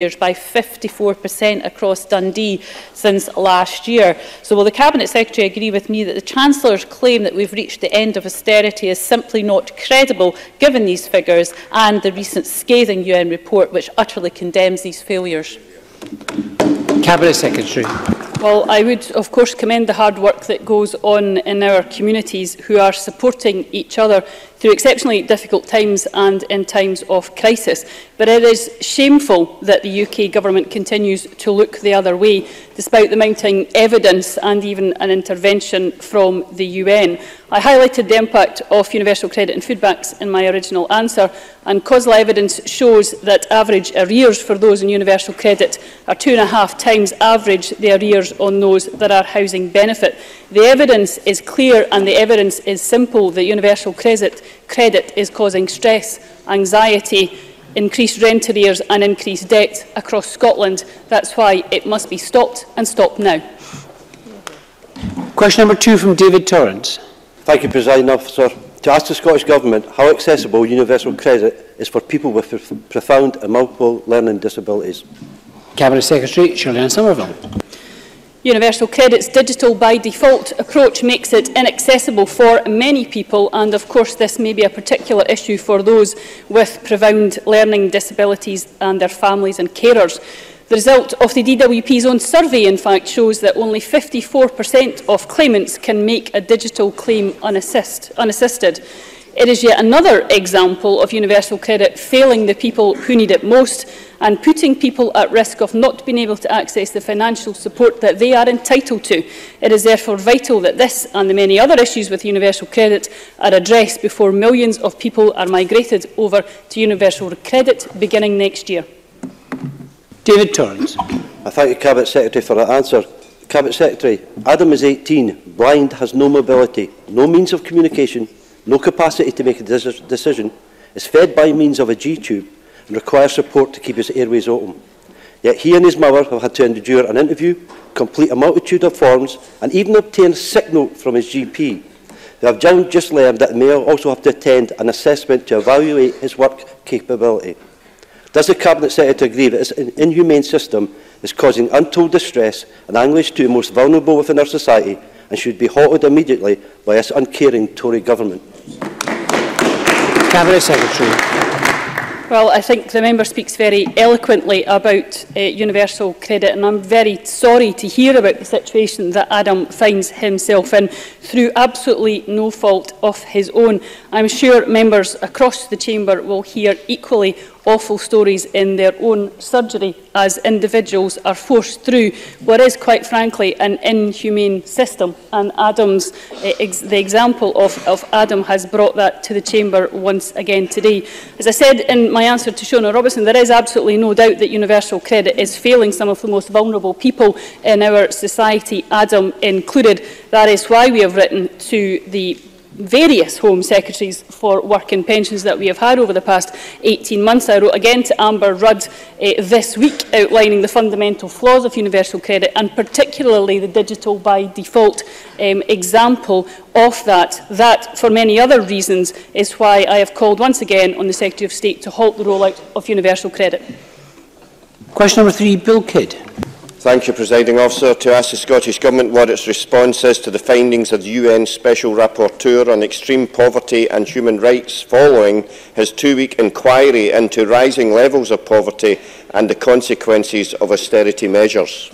by 54% across Dundee since last year. So will the Cabinet Secretary agree with me that the Chancellor's claim that we've reached the end of austerity is simply not credible, given these figures and the recent scathing UN report which utterly condemns these failures? Cabinet Secretary. Well, I would, of course, commend the hard work that goes on in our communities who are supporting each other through exceptionally difficult times and in times of crisis. But it is shameful that the UK Government continues to look the other way, despite the mounting evidence and even an intervention from the UN. I highlighted the impact of universal credit and food banks in my original answer, and causal evidence shows that average arrears for those in universal credit are 2.5 times average the arrears on those that are housing benefit. The evidence is clear and the evidence is simple that universal credit is causing stress, anxiety, increased rent arrears and increased debt across Scotland. That's why it must be stopped and stopped now. Question number 2 from David Torrance. Thank you, Presiding Officer. To ask the Scottish Government how accessible universal credit is for people with profound and multiple learning disabilities. Cabinet Secretary Shona Somerville. Universal Credit's digital by default approach makes it inaccessible for many people, and of course this may be a particular issue for those with profound learning disabilities and their families and carers. The result of the DWP's own survey, in fact, shows that only 54% of claimants can make a digital claim unassisted. It is yet another example of universal credit failing the people who need it most and putting people at risk of not being able to access the financial support that they are entitled to. It is therefore vital that this and the many other issues with universal credit are addressed before millions of people are migrated over to universal credit beginning next year. David Torrance. I thank the Cabinet Secretary for that answer. Cabinet Secretary, Adam is 18, blind, has no mobility, no means of communication, no capacity to make a decision, is fed by means of a G-tube and requires support to keep his airways open. Yet he and his mother have had to endure an interview, complete a multitude of forms and even obtain a sick note from his GP. They have just learned that they may also have to attend an assessment to evaluate his work capability. Does the Cabinet Secretary agree that this inhumane system is causing untold distress and anguish to the most vulnerable within our society and should be halted immediately by this uncaring Tory government? Cabinet Secretary. Well, I think the member speaks very eloquently about universal credit, and I'm very sorry to hear about the situation that Adam finds himself in through absolutely no fault of his own. I'm sure members across the chamber will hear equally awful stories in their own surgery as individuals are forced through what is, quite frankly, an inhumane system. And the example of Adam has brought that to the chamber once again today. As I said in my answer to Shona Robison, there is absolutely no doubt that universal credit is failing some of the most vulnerable people in our society, Adam included. That is why we have written to the various Home Secretaries for Work and Pensions that we have had over the past 18 months. I wrote again to Amber Rudd this week outlining the fundamental flaws of universal credit and particularly the digital by default example of that. That, for many other reasons, is why I have called once again on the Secretary of State to halt the rollout of universal credit. Question number 3, Bill Kidd. Thank you, Presiding Officer. To ask the Scottish Government what its response is to the findings of the UN Special Rapporteur on Extreme Poverty and Human Rights following his 2-week inquiry into rising levels of poverty and the consequences of austerity measures.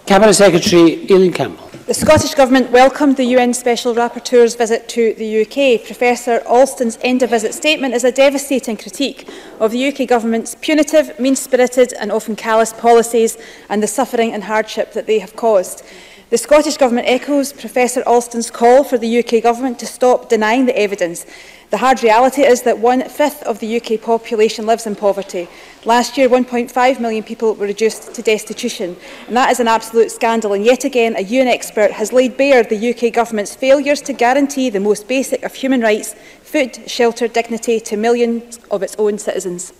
Cabinet Secretary Aileen Campbell. The Scottish Government welcomed the UN Special Rapporteur's visit to the UK. Professor Alston's end-of-visit statement is a devastating critique of the UK Government's punitive, mean-spirited and often callous policies and the suffering and hardship that they have caused. The Scottish Government echoes Professor Alston's call for the UK Government to stop denying the evidence. The hard reality is that 1/5 of the UK population lives in poverty. Last year, 1.5 million people were reduced to destitution, and that is an absolute scandal. And yet again, a UN expert has laid bare the UK Government's failures to guarantee the most basic of human rights, food, shelter, dignity, to millions of its own citizens.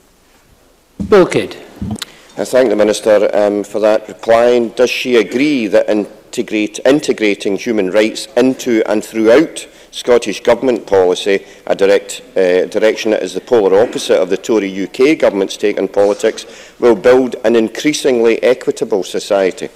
Bill Kidd. I thank the Minister for that reply. Does she agree that integrating human rights into and throughout Scottish Government policy, a direction that is the polar opposite of the Tory UK Government's take on politics, will build an increasingly equitable society?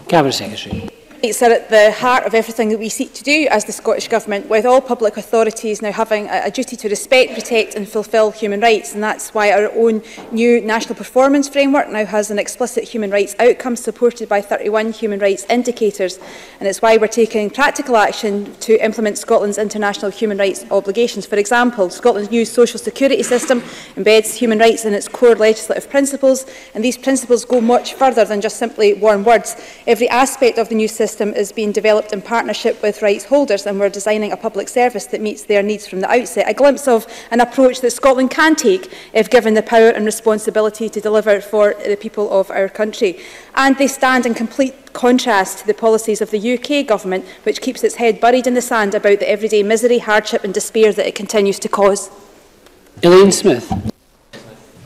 Cabinet Secretary. It's at the heart of everything that we seek to do as the Scottish Government, with all public authorities now having a duty to respect, protect and fulfil human rights. And that's why our own new national performance framework now has an explicit human rights outcome supported by 31 human rights indicators. And it's why we're taking practical action to implement Scotland's international human rights obligations. For example, Scotland's new social security system embeds human rights in its core legislative principles, and these principles go much further than just simply warm words. Every aspect of the new system is being developed in partnership with rights holders, and we're designing a public service that meets their needs from the outset. A glimpse of an approach that Scotland can take if given the power and responsibility to deliver for the people of our country. And they stand in complete contrast to the policies of the UK Government, which keeps its head buried in the sand about the everyday misery, hardship and despair that it continues to cause. Elaine Smith.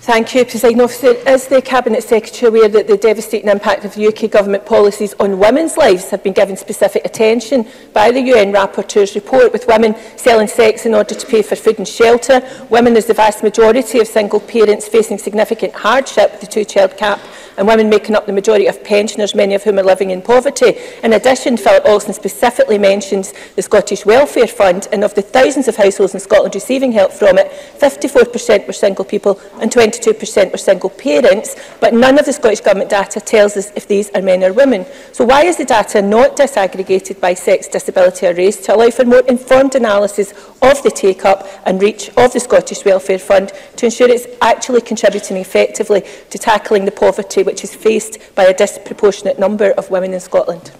Thank you, Presiding Officer. Is the Cabinet Secretary aware that the devastating impact of UK Government policies on women's lives have been given specific attention by the UN Rapporteur's report, with women selling sex in order to pay for food and shelter, women as the vast majority of single parents facing significant hardship with the two-child cap, and women making up the majority of pensioners, many of whom are living in poverty. In addition, Philip Alston specifically mentions the Scottish Welfare Fund, and of the thousands of households in Scotland receiving help from it, 54% were single people and 22% were single parents, but none of the Scottish Government data tells us if these are men or women. So why is the data not disaggregated by sex, disability or race to allow for more informed analysis of the take-up and reach of the Scottish Welfare Fund to ensure it's actually contributing effectively to tackling the poverty which is faced by a disproportionate number of women in Scotland?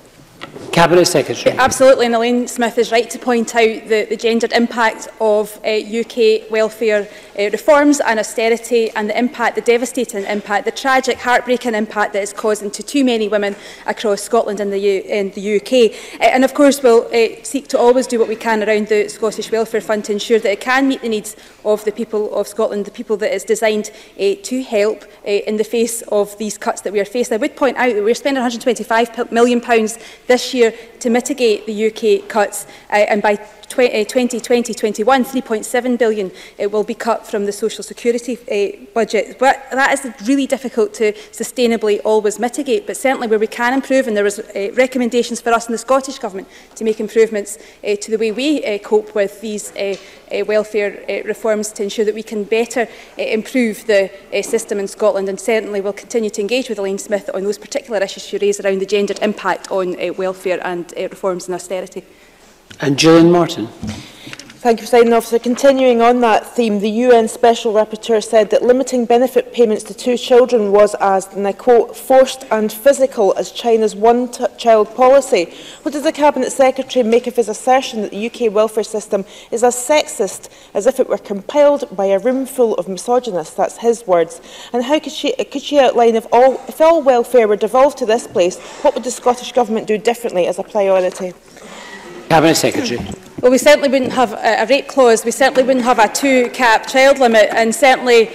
Cabinet Secretary. Absolutely, and Elaine Smith is right to point out the gendered impact of UK welfare reforms and austerity, and the impact, the devastating impact, the tragic, heartbreaking impact that it's causing to too many women across Scotland and the UK. And of course we'll seek to always do what we can around the Scottish Welfare Fund to ensure that it can meet the needs of the people of Scotland, the people that it's designed to help in the face of these cuts that we are facing. I would point out that we're spending £125 million this year to mitigate the UK cuts, and by 2020-21, £3.7 billion will be cut from the social security budget. But that is really difficult to sustainably always mitigate, but certainly where we can improve, and there is recommendations for us in the Scottish Government to make improvements to the way we cope with these welfare reforms to ensure that we can better improve the system in Scotland, and certainly will continue to engage with Elaine Smith on those particular issues she raised around the gendered impact on welfare and reforms and austerity. And Gillian Martin. Thank you, Presiding Officer. Continuing on that theme, the UN Special Rapporteur said that limiting benefit payments to 2 children was as, and I quote, forced and physical as China's one-child policy. What does the Cabinet Secretary make of his assertion that the UK welfare system is as sexist as if it were compiled by a room full of misogynists? That's his words. And how could she outline if all welfare were devolved to this place, what would the Scottish Government do differently as a priority? Cabinet Secretary. Well, we certainly wouldn't have a rape clause, we certainly wouldn't have a 2-cap child limit, and certainly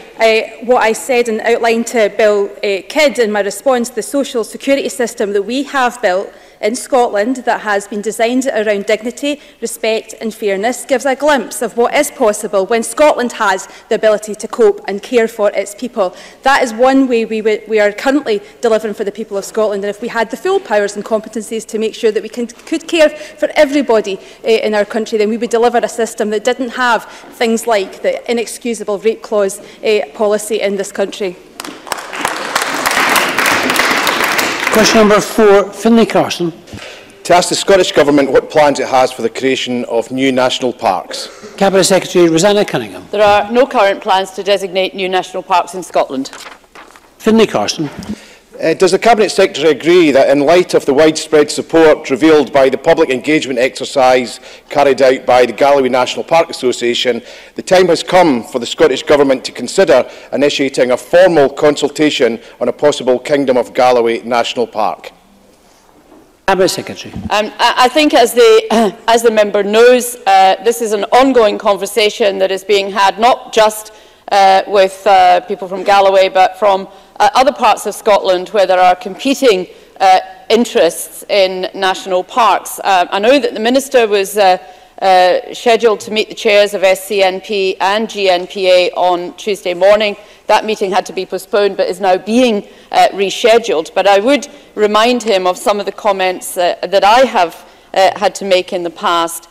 what I said and outlined to Bill Kidd in my response, the social security system that we have built in Scotland that has been designed around dignity, respect and fairness gives a glimpse of what is possible when Scotland has the ability to cope and care for its people. That is one way we are currently delivering for the people of Scotland, and if we had the full powers and competencies to make sure that we could care for everybody in our country, then we would deliver a system that didn't have things like the inexcusable rape clause policy in this country. Question number 4, Finlay Carson. To ask the Scottish Government what plans it has for the creation of new national parks. Cabinet Secretary Rosanna Cunningham. There are no current plans to designate new national parks in Scotland. Finlay Carson. Does the Cabinet Secretary agree that in light of the widespread support revealed by the public engagement exercise carried out by the Galloway National Park Association, the time has come for the Scottish Government to consider initiating a formal consultation on a possible Kingdom of Galloway National Park? Cabinet Secretary. I think, as the member knows, this is an ongoing conversation that is being had not just with people from Galloway, but from other parts of Scotland where there are competing interests in national parks. I know that the Minister was scheduled to meet the chairs of SCNP and GNPA on Tuesday morning. That meeting had to be postponed but is now being rescheduled. But I would remind him of some of the comments that I have had to make in the past,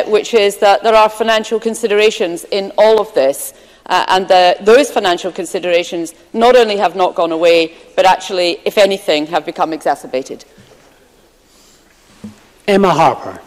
which is that there are financial considerations in all of this. And those financial considerations not only have not gone away, but actually, if anything, have become exacerbated. Emma Harper.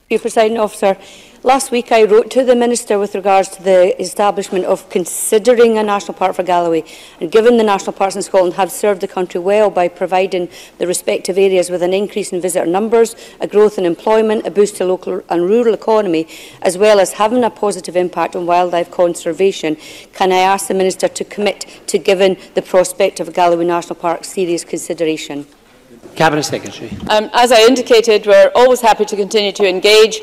Thank you, Presiding Officer. Last week I wrote to the Minister with regards to the establishment of considering a national park for Galloway. And given the national parks in Scotland have served the country well by providing the respective areas with an increase in visitor numbers, a growth in employment, a boost to local and rural economy, as well as having a positive impact on wildlife conservation, can I ask the Minister to commit to giving the prospect of a Galloway National Park serious consideration? Cabinet Secretary. As I indicated, we're always happy to continue to engage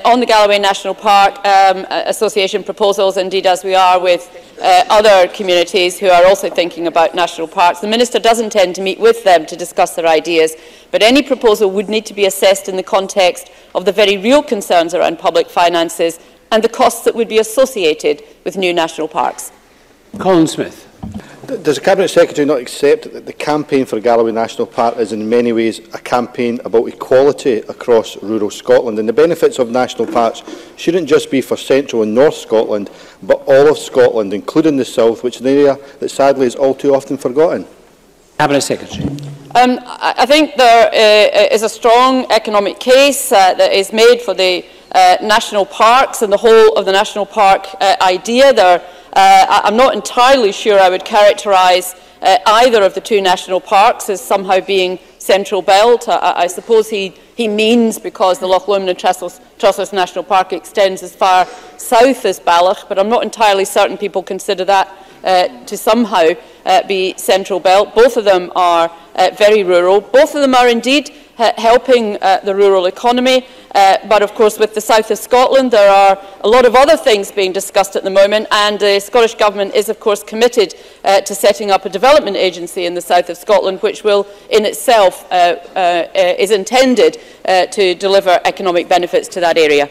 on the Galloway National Park Association proposals, indeed as we are with other communities who are also thinking about national parks. The Minister does intend to meet with them to discuss their ideas, but any proposal would need to be assessed in the context of the very real concerns around public finances and the costs that would be associated with new national parks. Colin Smith. Does the Cabinet Secretary not accept that the campaign for Galloway National Park is in many ways a campaign about equality across rural Scotland, and the benefits of national parks shouldn't just be for central and north Scotland, but all of Scotland, including the south, which is an area that sadly is all too often forgotten? Cabinet Secretary. I think there is a strong economic case that is made for the national parks and the whole of the national park idea. I'm not entirely sure I would characterise either of the two national parks as somehow being central belt. I suppose he means because the Loch Lomond and Trussell National Park extends as far south as Ballach, but I'm not entirely certain people consider that to somehow be central belt. Both of them are very rural. Both of them are indeed helping the rural economy, but of course with the south of Scotland there are a lot of other things being discussed at the moment, and the Scottish Government is of course committed to setting up a development agency in the south of Scotland, which will in itself is intended to deliver economic benefits to that area.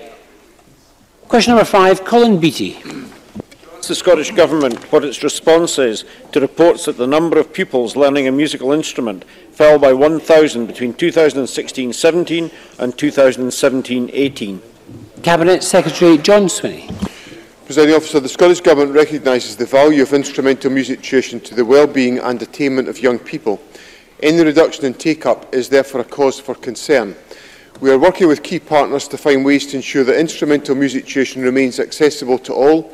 Question number 5, Colin Beattie. The Scottish Government what its response is to reports that the number of pupils learning a musical instrument fell by 1,000 between 2016-17 and 2017-18. Cabinet Secretary John Swinney. Presiding Officer, the Scottish Government recognises the value of instrumental music tuition to the well-being and attainment of young people. Any reduction in take-up is therefore a cause for concern. We are working with key partners to find ways to ensure that instrumental music tuition remains accessible to all.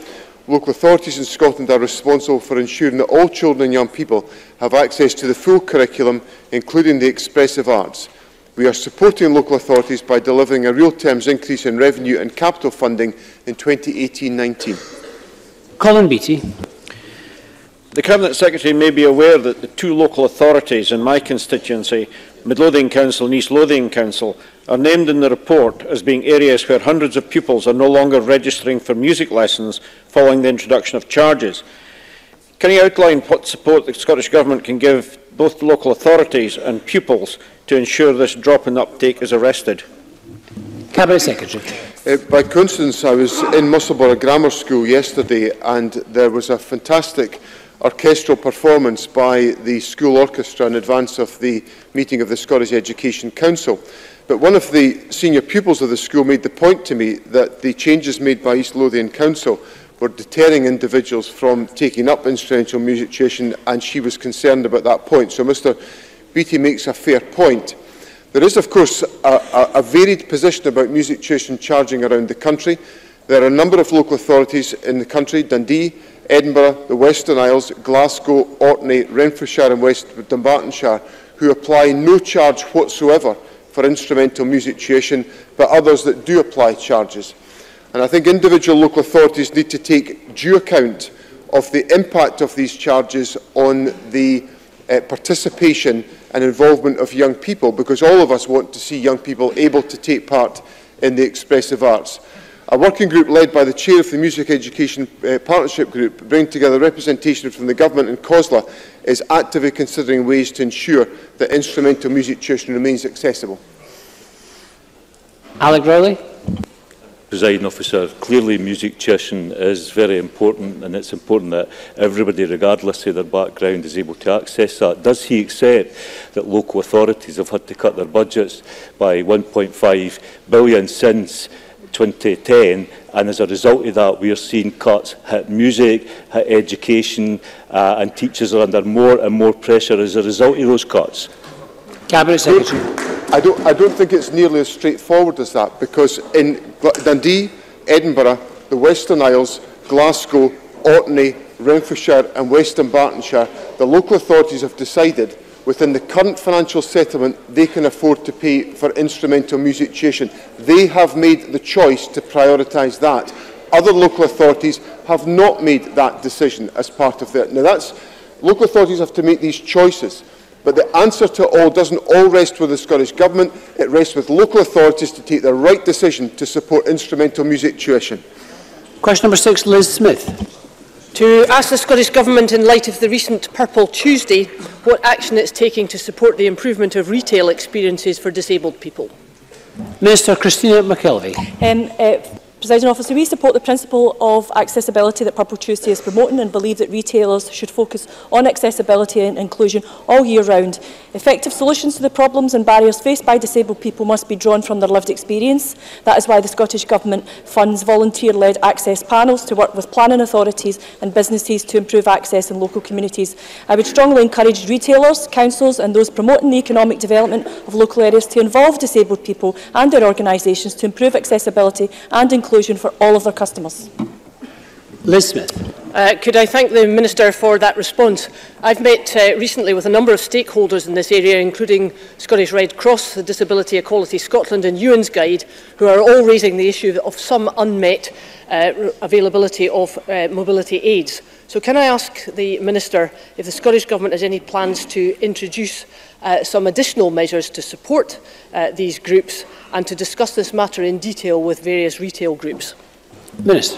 Local authorities in Scotland are responsible for ensuring that all children and young people have access to the full curriculum, including the expressive arts. We are supporting local authorities by delivering a real terms increase in revenue and capital funding in 2018-19. Colin Beattie. The Cabinet Secretary may be aware that the two local authorities in my constituency, Midlothian Council and East Lothian Council, are named in the report as being areas where hundreds of pupils are no longer registering for music lessons following the introduction of charges. Can you outline what support the Scottish Government can give both the local authorities and pupils to ensure this drop in uptake is arrested? Cabinet Secretary. By coincidence, I was in Musselburgh Grammar School yesterday, and there was a fantastic orchestral performance by the school orchestra in advance of the meeting of the Scottish Education Council. But one of the senior pupils of the school made the point to me that the changes made by East Lothian Council were deterring individuals from taking up instrumental music tuition, and she was concerned about that point. So Mr Beattie makes a fair point. There is, of course, a varied position about music tuition charging around the country. There are a number of local authorities in the country, Dundee, Edinburgh, the Western Isles, Glasgow, Orkney, Renfrewshire and West Dunbartonshire, who apply no charge whatsoever for instrumental music tuition, but others that do apply charges. And I think individual local authorities need to take due account of the impact of these charges on the participation and involvement of young people, because all of us want to see young people able to take part in the expressive arts. A working group led by the chair of the Music Education Partnership Group, bringing together representation from the Government and COSLA, is actively considering ways to ensure that instrumental music tuition remains accessible. Alec Rowley. Presiding Officer, clearly music tuition is very important, and it's important that everybody, regardless of their background, is able to access that. Does he accept that local authorities have had to cut their budgets by 1.5 billion since 2010, and as a result of that we are seeing cuts hit music, hit education, and teachers are under more and more pressure as a result of those cuts? Cabinet Secretary. I don't think it's nearly as straightforward as that, because in Dundee, Edinburgh, the Western Isles, Glasgow, Orkney, Renfrewshire and Western Bartonshire, the local authorities have decided within the current financial settlement they can afford to pay for instrumental music tuition. They have made the choice to prioritise that. Other local authorities have not made that decision as part of that. Now, local authorities have to make these choices. But the answer to all doesn't all rest with the Scottish Government. It rests with local authorities to take the right decision to support instrumental music tuition. Question number 6, Liz Smith. To ask the Scottish Government, in light of the recent Purple Tuesday, what action it's taking to support the improvement of retail experiences for disabled people. Minister Christina McKelvey. Presiding Officer, we support the principle of accessibility that Purple Tuesday is promoting and believe that retailers should focus on accessibility and inclusion all year round. Effective solutions to the problems and barriers faced by disabled people must be drawn from their lived experience. That is why the Scottish Government funds volunteer-led access panels to work with planning authorities and businesses to improve access in local communities. I would strongly encourage retailers, councils and those promoting the economic development of local areas to involve disabled people and their organisations to improve accessibility and inclusion for all of their customers. Liz Smith. Could I thank the Minister for that response? I've met recently with a number of stakeholders in this area, including Scottish Red Cross, the Disability Equality Scotland and Ewan's Guide, who are all raising the issue of some unmet availability of mobility aids. So can I ask the Minister if the Scottish Government has any plans to introduce some additional measures to support these groups and to discuss this matter in detail with various retail groups? Minister.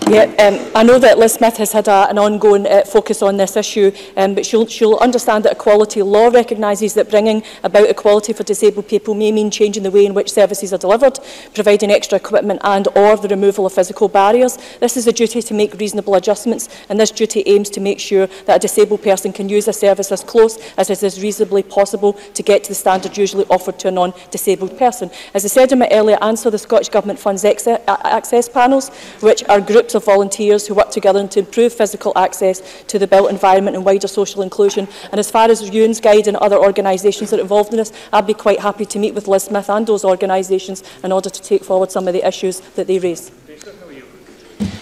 I know that Liz Smith has had an ongoing focus on this issue, but she'll understand that equality law recognises that bringing about equality for disabled people may mean changing the way in which services are delivered, providing extra equipment and or the removal of physical barriers. This is a duty to make reasonable adjustments, and this duty aims to make sure that a disabled person can use a service as close as it is reasonably possible to get to the standard usually offered to a non-disabled person. As I said in my earlier answer, the Scottish Government funds access panels, which are groups of volunteers who work together to improve physical access to the built environment and wider social inclusion. And as far as Ewan's Guide and other organisations that are involved in this, I'd be quite happy to meet with Liz Smith and those organisations in order to take forward some of the issues that they raise.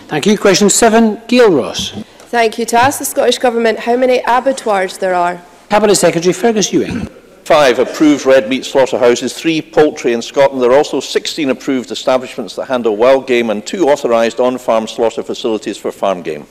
Thank you. Question 7, Gail Ross. Thank you. To ask the Scottish Government how many abattoirs there are. Cabinet Secretary Fergus Ewing. 5 approved red meat slaughterhouses, 3 poultry in Scotland. There are also 16 approved establishments that handle wild game and 2 authorised on-farm slaughter facilities for farm game.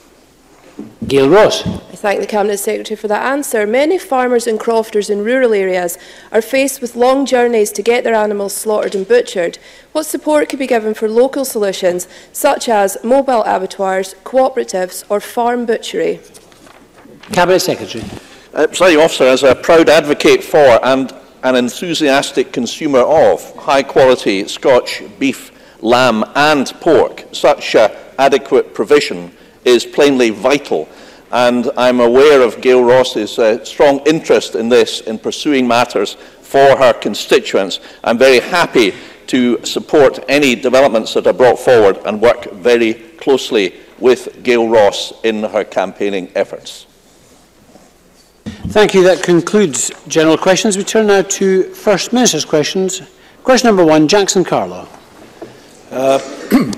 Gail Ross. I thank the Cabinet Secretary for that answer. Many farmers and crofters in rural areas are faced with long journeys to get their animals slaughtered and butchered. What support could be given for local solutions, such as mobile abattoirs, cooperatives or farm butchery? Cabinet Secretary. Presiding Officer, as a proud advocate for and an enthusiastic consumer of high-quality Scotch beef, lamb and pork, such adequate provision is plainly vital. And I'm aware of Gail Ross's strong interest in this, in pursuing matters for her constituents. I'm very happy to support any developments that are brought forward and work very closely with Gail Ross in her campaigning efforts. Thank you. That concludes general questions. We turn now to First Minister's questions. Question number 1, Jackson Carlo.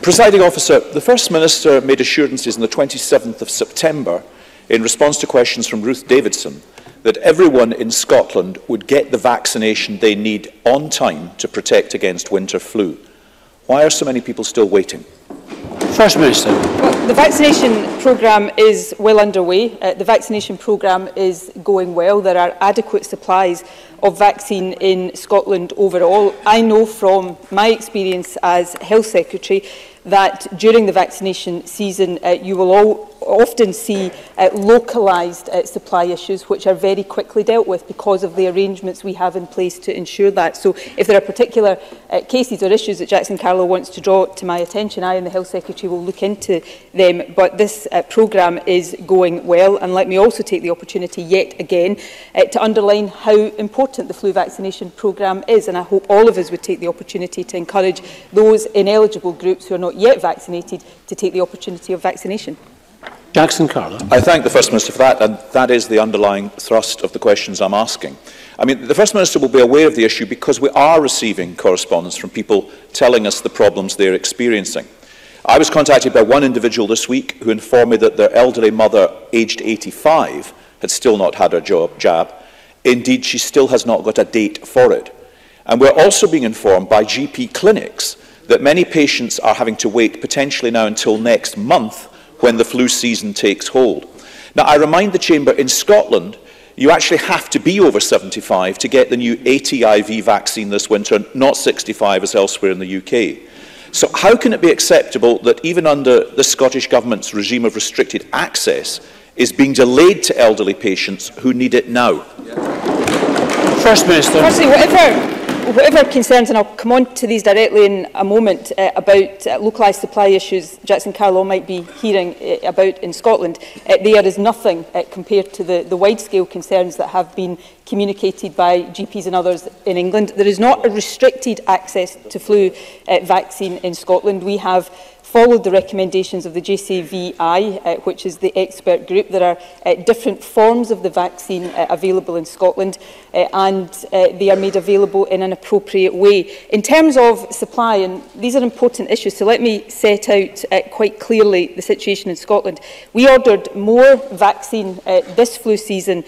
Presiding Officer, the First Minister made assurances on the 27th of September in response to questions from Ruth Davidson that everyone in Scotland would get the vaccination they need on time to protect against winter flu. Why are so many people still waiting? First Minister. Well, the vaccination programme is well underway. The vaccination programme is going well. There are adequate supplies of vaccine in Scotland overall. I know from my experience as Health Secretary that during the vaccination season you will often see localised supply issues which are very quickly dealt with because of the arrangements we have in place to ensure that. So if there are particular cases or issues that Jackson Carlo wants to draw to my attention, I and the Health Secretary will look into them. But this programme is going well, and let me also take the opportunity yet again to underline how important the flu vaccination programme is, and I hope all of us would take the opportunity to encourage those ineligible groups who are not yet vaccinated to take the opportunity of vaccination. Jackson Carlo. I thank the First Minister for that, and that is the underlying thrust of the questions I'm asking. I mean, the First Minister will be aware of the issue because we are receiving correspondence from people telling us the problems they're experiencing. I was contacted by one individual this week who informed me that their elderly mother, aged 85, had still not had her jab. Indeed, she still has not got a date for it. And we're also being informed by GP clinics that many patients are having to wait potentially now until next month when the flu season takes hold. Now, I remind the Chamber, in Scotland, you actually have to be over 75 to get the new ATIV vaccine this winter, not 65 as elsewhere in the UK. So how can it be acceptable that even under the Scottish Government's regime of restricted access is being delayed to elderly patients who need it now? First Minister. Firstly, whatever concerns, and I'll come on to these directly in a moment, about localised supply issues Jackson Carlo might be hearing about in Scotland, there is nothing compared to the wide-scale concerns that have been communicated by GPs and others in England. There is not a restricted access to flu vaccine in Scotland. We have followed the recommendations of the JCVI, which is the expert group. There are different forms of the vaccine available in Scotland, and they are made available in an appropriate way. In terms of supply, and these are important issues, so let me set out quite clearly the situation in Scotland. We ordered more vaccine this flu season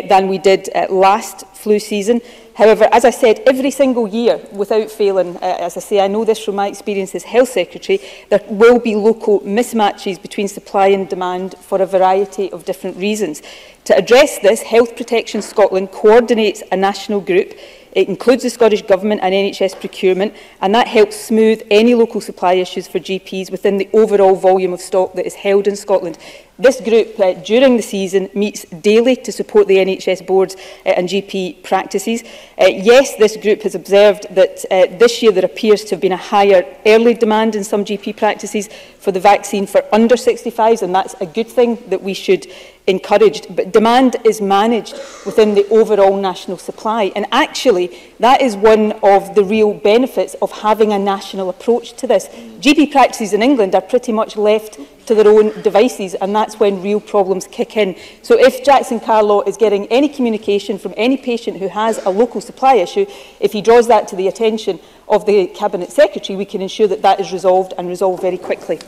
than we did last flu season. However, as I said, every single year, without failing, as I say, I know this from my experience as Health Secretary, there will be local mismatches between supply and demand for a variety of different reasons. To address this, Health Protection Scotland coordinates a national group. It includes the Scottish Government and NHS procurement, and that helps smooth any local supply issues for GPs within the overall volume of stock that is held in Scotland. This group, during the season, meets daily to support the NHS boards and GP practices. Yes, this group has observed that this year there appears to have been a higher early demand in some GP practices for the vaccine for under 65s, and that's a good thing that we should encourage. But demand is managed within the overall national supply, and actually that is one of the real benefits of having a national approach to this. GP practices in England are pretty much left to their own devices, and that's when real problems kick in. So if Jackson Carlo is getting any communication from any patient who has a local supply issue, if he draws that to the attention of the Cabinet Secretary, we can ensure that that is resolved, and resolved very quickly.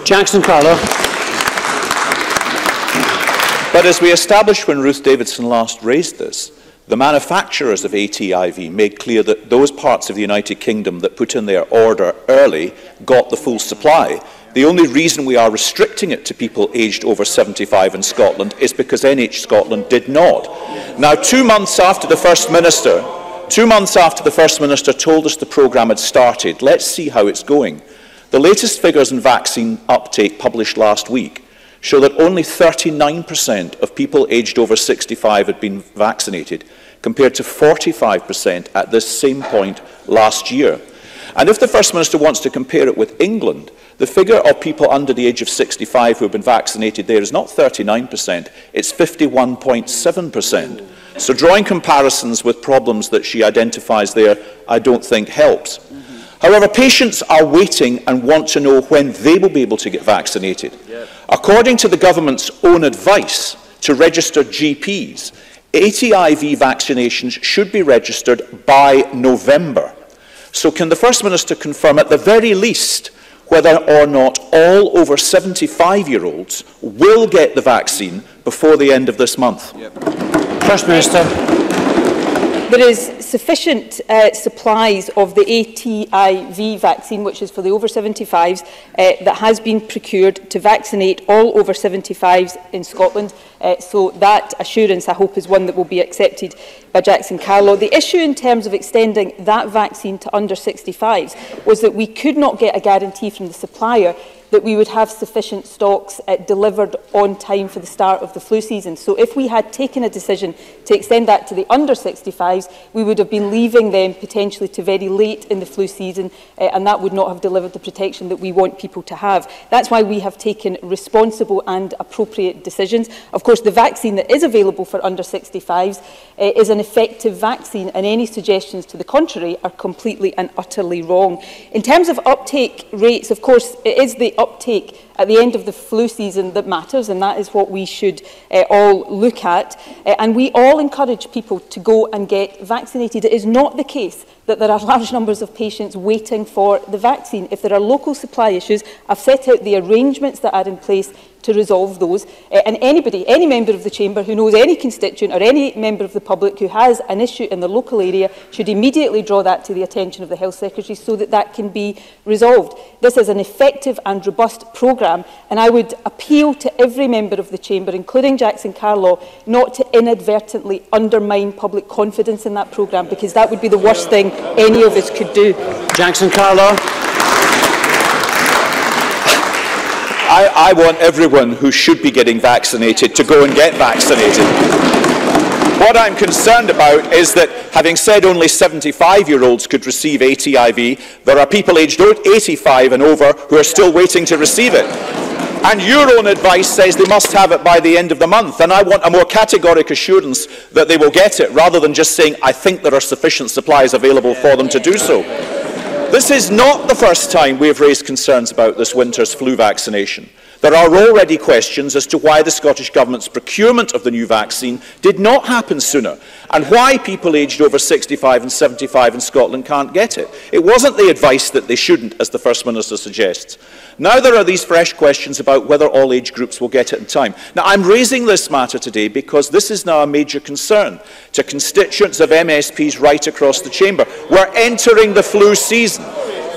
Jackson Carlo. But as we established when Ruth Davidson last raised this, the manufacturers of ATIV made clear that those parts of the United Kingdom that put in their order early got the full supply. The only reason we are restricting it to people aged over 75 in Scotland is because NH Scotland did not. Now, 2 months after the First Minister told us the programme had started, let's see how it's going. The latest figures in vaccine uptake published last week show that only 39% of people aged over 65 had been vaccinated, compared to 45% at this same point last year. And if the First Minister wants to compare it with England, the figure of people under the age of 65 who have been vaccinated there is not 39%, it's 51.7%. So drawing comparisons with problems that she identifies there, I don't think helps. However, patients are waiting and want to know when they will be able to get vaccinated. According to the government's own advice to registered GPs, ATIV vaccinations should be registered by November. So can the First Minister confirm at the very least whether or not all over 75-year-olds will get the vaccine before the end of this month? First Minister. There is sufficient supplies of the ATIV vaccine, which is for the over 75s, that has been procured to vaccinate all over 75s in Scotland. So that assurance, I hope, is one that will be accepted by Jackson Carlo. The issue in terms of extending that vaccine to under 65s was that we could not get a guarantee from the supplier that we would have sufficient stocks delivered on time for the start of the flu season. So if we had taken a decision to extend that to the under 65s, we would have been leaving them potentially to very late in the flu season, and that would not have delivered the protection that we want people to have. That's why we have taken responsible and appropriate decisions. Of course, the vaccine that is available for under 65s is an effective vaccine, and any suggestions to the contrary are completely and utterly wrong. In terms of uptake rates, of course, it is the uptake at the end of the flu season that matters, and that is what we should all look at. And we all encourage people to go and get vaccinated. It is not the case that there are large numbers of patients waiting for the vaccine. If there are local supply issues, I've set out the arrangements that are in place to resolve those. And anybody, any member of the Chamber who knows any constituent or any member of the public who has an issue in the local area should immediately draw that to the attention of the Health Secretary so that that can be resolved. This is an effective and robust programme, and I would appeal to every member of the Chamber, including Jackson Carlaw, not to inadvertently undermine public confidence in that programme, because that would be the worst thing any of us could do. Jackson Carlaw. I want everyone who should be getting vaccinated to go and get vaccinated. What I'm concerned about is that, having said only 75-year-olds could receive ATIV, there are people aged 85 and over who are still waiting to receive it. And your own advice says they must have it by the end of the month, and I want a more categoric assurance that they will get it, rather than just saying, I think there are sufficient supplies available for them to do so. This is not the first time we have raised concerns about this winter's flu vaccination. There are already questions as to why the Scottish Government's procurement of the new vaccine did not happen sooner, and why people aged over 65 and 75 in Scotland can't get it. It wasn't the advice that they shouldn't, as the First Minister suggests. Now there are these fresh questions about whether all age groups will get it in time. Now, I'm raising this matter today because this is now a major concern to constituents of MSPs right across the Chamber. We're entering the flu season,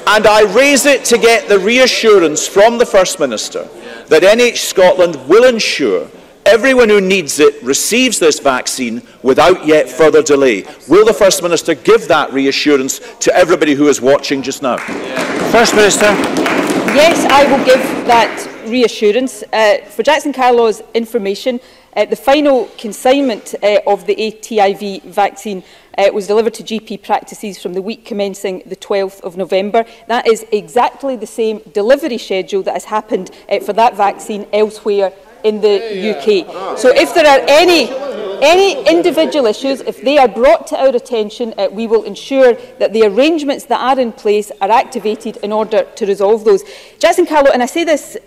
and I raise it to get the reassurance from the First Minister that NH Scotland will ensure everyone who needs it receives this vaccine without yet further delay. Will the First Minister give that reassurance to everybody who is watching just now? First Minister. Yes, I will give that reassurance. For Jackson Carlaw's information, the final consignment of the ATIV vaccine was delivered to GP practices from the week commencing the 12th of November. That is exactly the same delivery schedule that has happened for that vaccine elsewhere in the UK. So if there are any individual issues, if they are brought to our attention, we will ensure that the arrangements that are in place are activated in order to resolve those. Jackson Carlaw, and I say this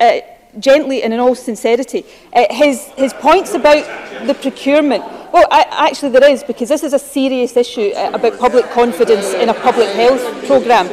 gently and in all sincerity, his points about the procurement, well, actually there is, because this is a serious issue about public confidence in a public health programme.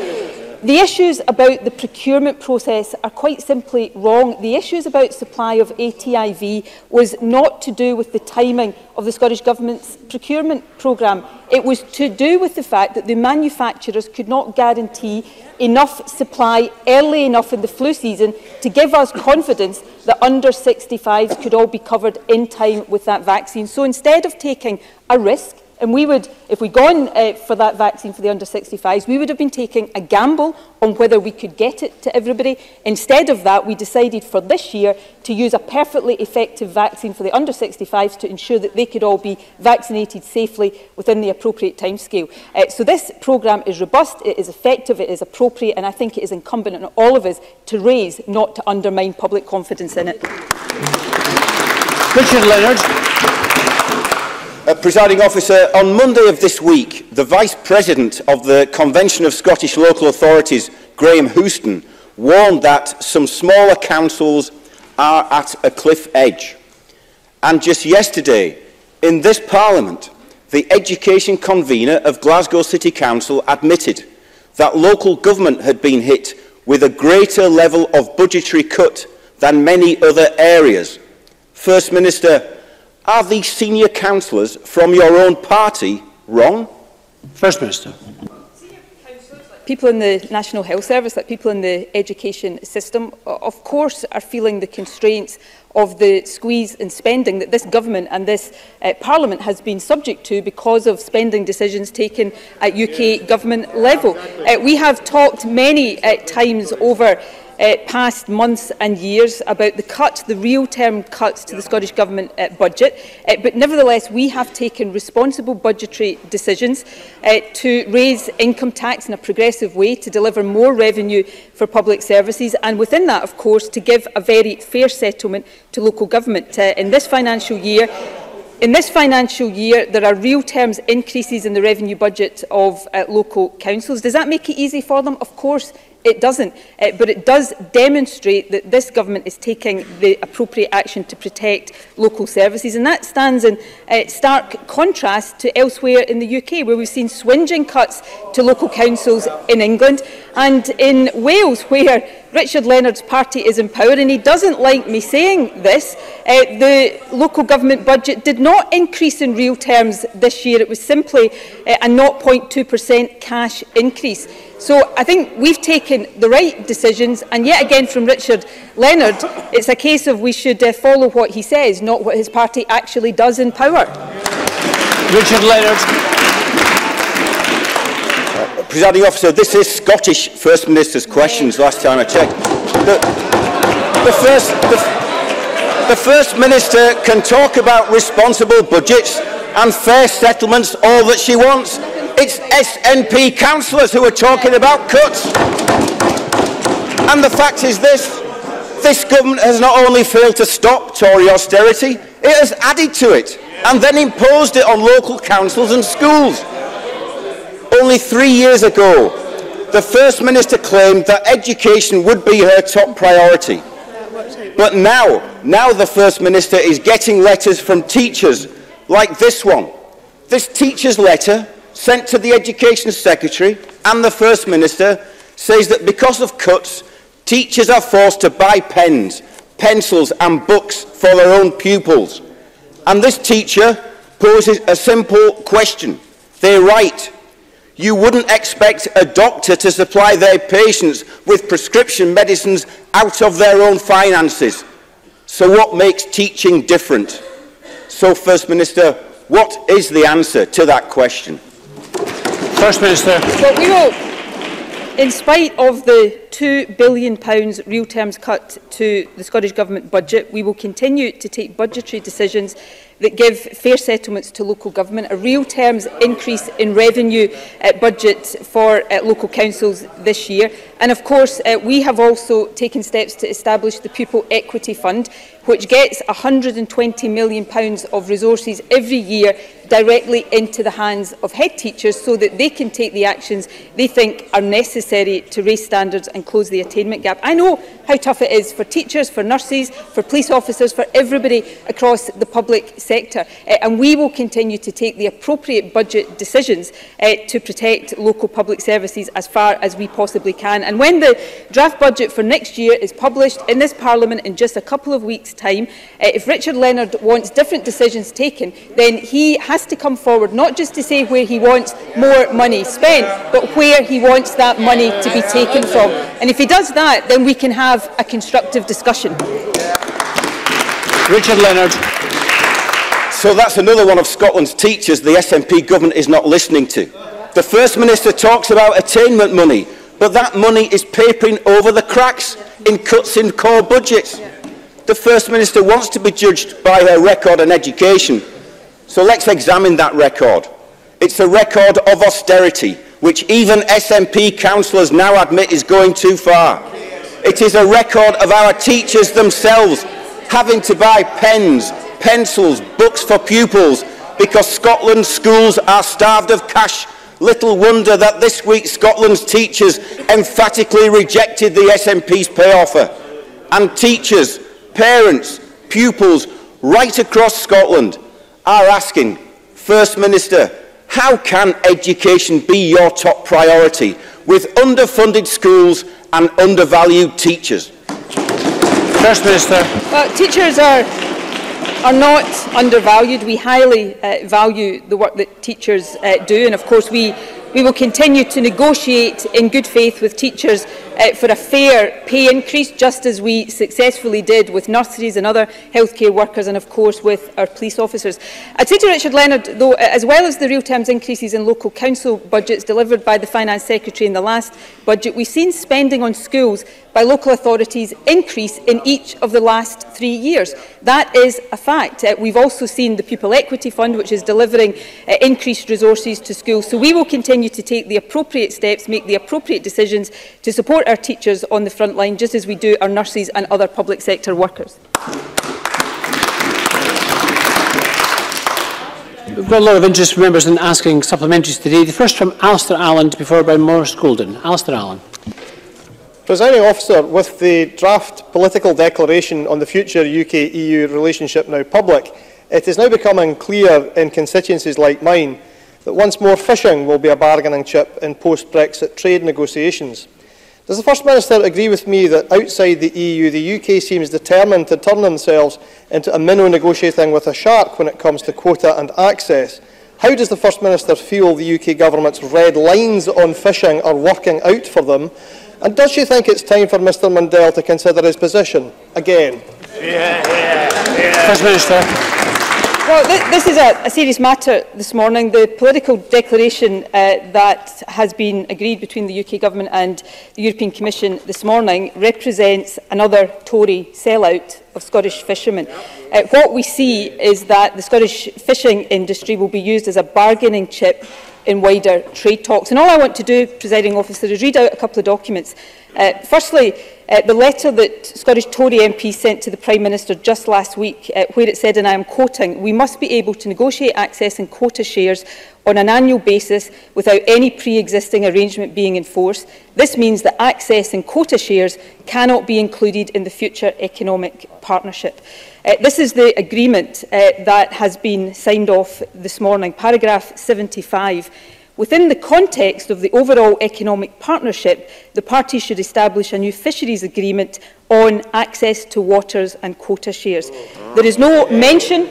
The issues about the procurement process are quite simply wrong. The issues about supply of ATIV was not to do with the timing of the Scottish Government's procurement programme. It was to do with the fact that the manufacturers could not guarantee enough supply early enough in the flu season to give us confidence that under 65s could all be covered in time with that vaccine. So instead of taking a risk, and we would, if we'd gone for that vaccine for the under 65s, we would have been taking a gamble on whether we could get it to everybody. Instead of that, we decided for this year to use a perfectly effective vaccine for the under 65s to ensure that they could all be vaccinated safely within the appropriate timescale. So this programme is robust, it is effective, it is appropriate, and I think it is incumbent on all of us to raise, not to undermine public confidence in it. Richard Leonard. Presiding Officer, on Monday of this week, the Vice President of the Convention of Scottish Local Authorities, Graham Houston, warned that some smaller councils are at a cliff edge. And just yesterday, in this Parliament, the Education Convener of Glasgow City Council admitted that local government had been hit with a greater level of budgetary cut than many other areas. First Minister, are these senior councillors from your own party wrong? First Minister. People in the National Health Service, like people in the education system, of course are feeling the constraints of the squeeze in spending that this government and this Parliament has been subject to because of spending decisions taken at UK government level. We have talked many times over past months and years about the real-term cuts to the Scottish Government budget, but nevertheless we have taken responsible budgetary decisions to raise income tax in a progressive way to deliver more revenue for public services, and within that, of course, to give a very fair settlement to local government. In this financial year, there are real terms increases in the revenue budget of local councils. Does that make it easy for them? Of course it doesn't, but it does demonstrate that this government is taking the appropriate action to protect local services, and that stands in stark contrast to elsewhere in the UK, where we've seen swinging cuts to local councils in England and in Wales, where Richard Leonard's party is in power, and he doesn't like me saying this. The local government budget did not increase in real terms this year. It was simply a 0.2% cash increase. So I think we've taken the right decisions, and yet again from Richard Leonard, it's a case of we should follow what he says, not what his party actually does in power. Richard Leonard. Presiding officer, this is Scottish First Minister's questions, last time I checked. The First Minister can talk about responsible budgets and fair settlements all that she wants. It's SNP councillors who are talking about cuts. And the fact is this government has not only failed to stop Tory austerity, it has added to it and then imposed it on local councils and schools. Only 3 years ago, the First Minister claimed that education would be her top priority. But now the First Minister is getting letters from teachers like this one. This teacher's letter, sent to the Education Secretary and the First Minister, says that because of cuts, teachers are forced to buy pens, pencils and books for their own pupils. And this teacher poses a simple question. They write, "You wouldn't expect a doctor to supply their patients with prescription medicines out of their own finances. So what makes teaching different?" So, First Minister, what is the answer to that question? First Minister. Well, we will, in spite of the £2 billion real terms cut to the Scottish Government budget, we will continue to take budgetary decisions that give fair settlements to local government, a real terms increase in revenue budget for local councils this year. And of course, we have also taken steps to establish the Pupil Equity Fund, which gets £120 million of resources every year directly into the hands of head teachers so that they can take the actions they think are necessary to raise standards and close the attainment gap. I know how tough it is for teachers, for nurses, for police officers, for everybody across the public sector, and we will continue to take the appropriate budget decisions to protect local public services as far as we possibly can. And when the draft budget for next year is published in this Parliament in just a couple of weeks' time, if Richard Leonard wants different decisions taken, then he has to come forward not just to say where he wants more money spent, but where he wants that money to be taken from. And if he does that, then we can have a constructive discussion. Richard Leonard. So that's another one of Scotland's teachers the SNP government is not listening to. The First Minister talks about attainment money, but that money is papering over the cracks in cuts in core budgets. The First Minister wants to be judged by her record on education. So let's examine that record. It's a record of austerity, which even SNP councillors now admit is going too far. It is a record of our teachers themselves having to buy pens, pencils, books for pupils because Scotland's schools are starved of cash. Little wonder that this week Scotland's teachers emphatically rejected the SNP's pay offer. And teachers, parents, pupils right across Scotland are asking, First Minister, how can education be your top priority with underfunded schools and undervalued teachers? First Minister. Well, teachers are not undervalued. We highly value the work that teachers do, and of course we will continue to negotiate in good faith with teachers for a fair pay increase, just as we successfully did with nurseries and other healthcare workers and, of course, with our police officers. I'd say to Richard Leonard, though, as well as the real terms increases in local council budgets delivered by the Finance Secretary in the last budget, we've seen spending on schools by local authorities increase in each of the last 3 years. That is a fact. We've also seen the Pupil Equity Fund, which is delivering increased resources to schools. So we will continue to take the appropriate steps, make the appropriate decisions to support our teachers on the front line, just as we do our nurses and other public sector workers. We've got a lot of interest from members in asking supplementaries today. The first from Alistair Allen, to be followed by Maurice Golden. Alistair Allen. Presiding Officer, with the draft political declaration on the future UK-EU relationship now public, it is now becoming clear in constituencies like mine that once more fishing will be a bargaining chip in post-Brexit trade negotiations. Does the First Minister agree with me that outside the EU, the UK seems determined to turn themselves into a minnow negotiating with a shark when it comes to quota and access? How does the First Minister feel the UK Government's red lines on fishing are working out for them? And does she think it's time for Mr Mundell to consider his position again? First Minister. Well, this is a serious matter this morning. The political declaration that has been agreed between the UK Government and the European Commission this morning represents another Tory sellout of Scottish fishermen. What we see is that the Scottish fishing industry will be used as a bargaining chip in wider trade talks. And all I want to do, Presiding Officer, is read out a couple of documents. Firstly, the letter that Scottish Tory MPs sent to the Prime Minister just last week, where it said, and I am quoting, "We must be able to negotiate access and quota shares on an annual basis without any pre-existing arrangement being enforced. This means that access and quota shares cannot be included in the future economic partnership." This is the agreement that has been signed off this morning, paragraph 75. Within the context of the overall economic partnership, the parties should establish a new fisheries agreement on access to waters and quota shares. There is no mention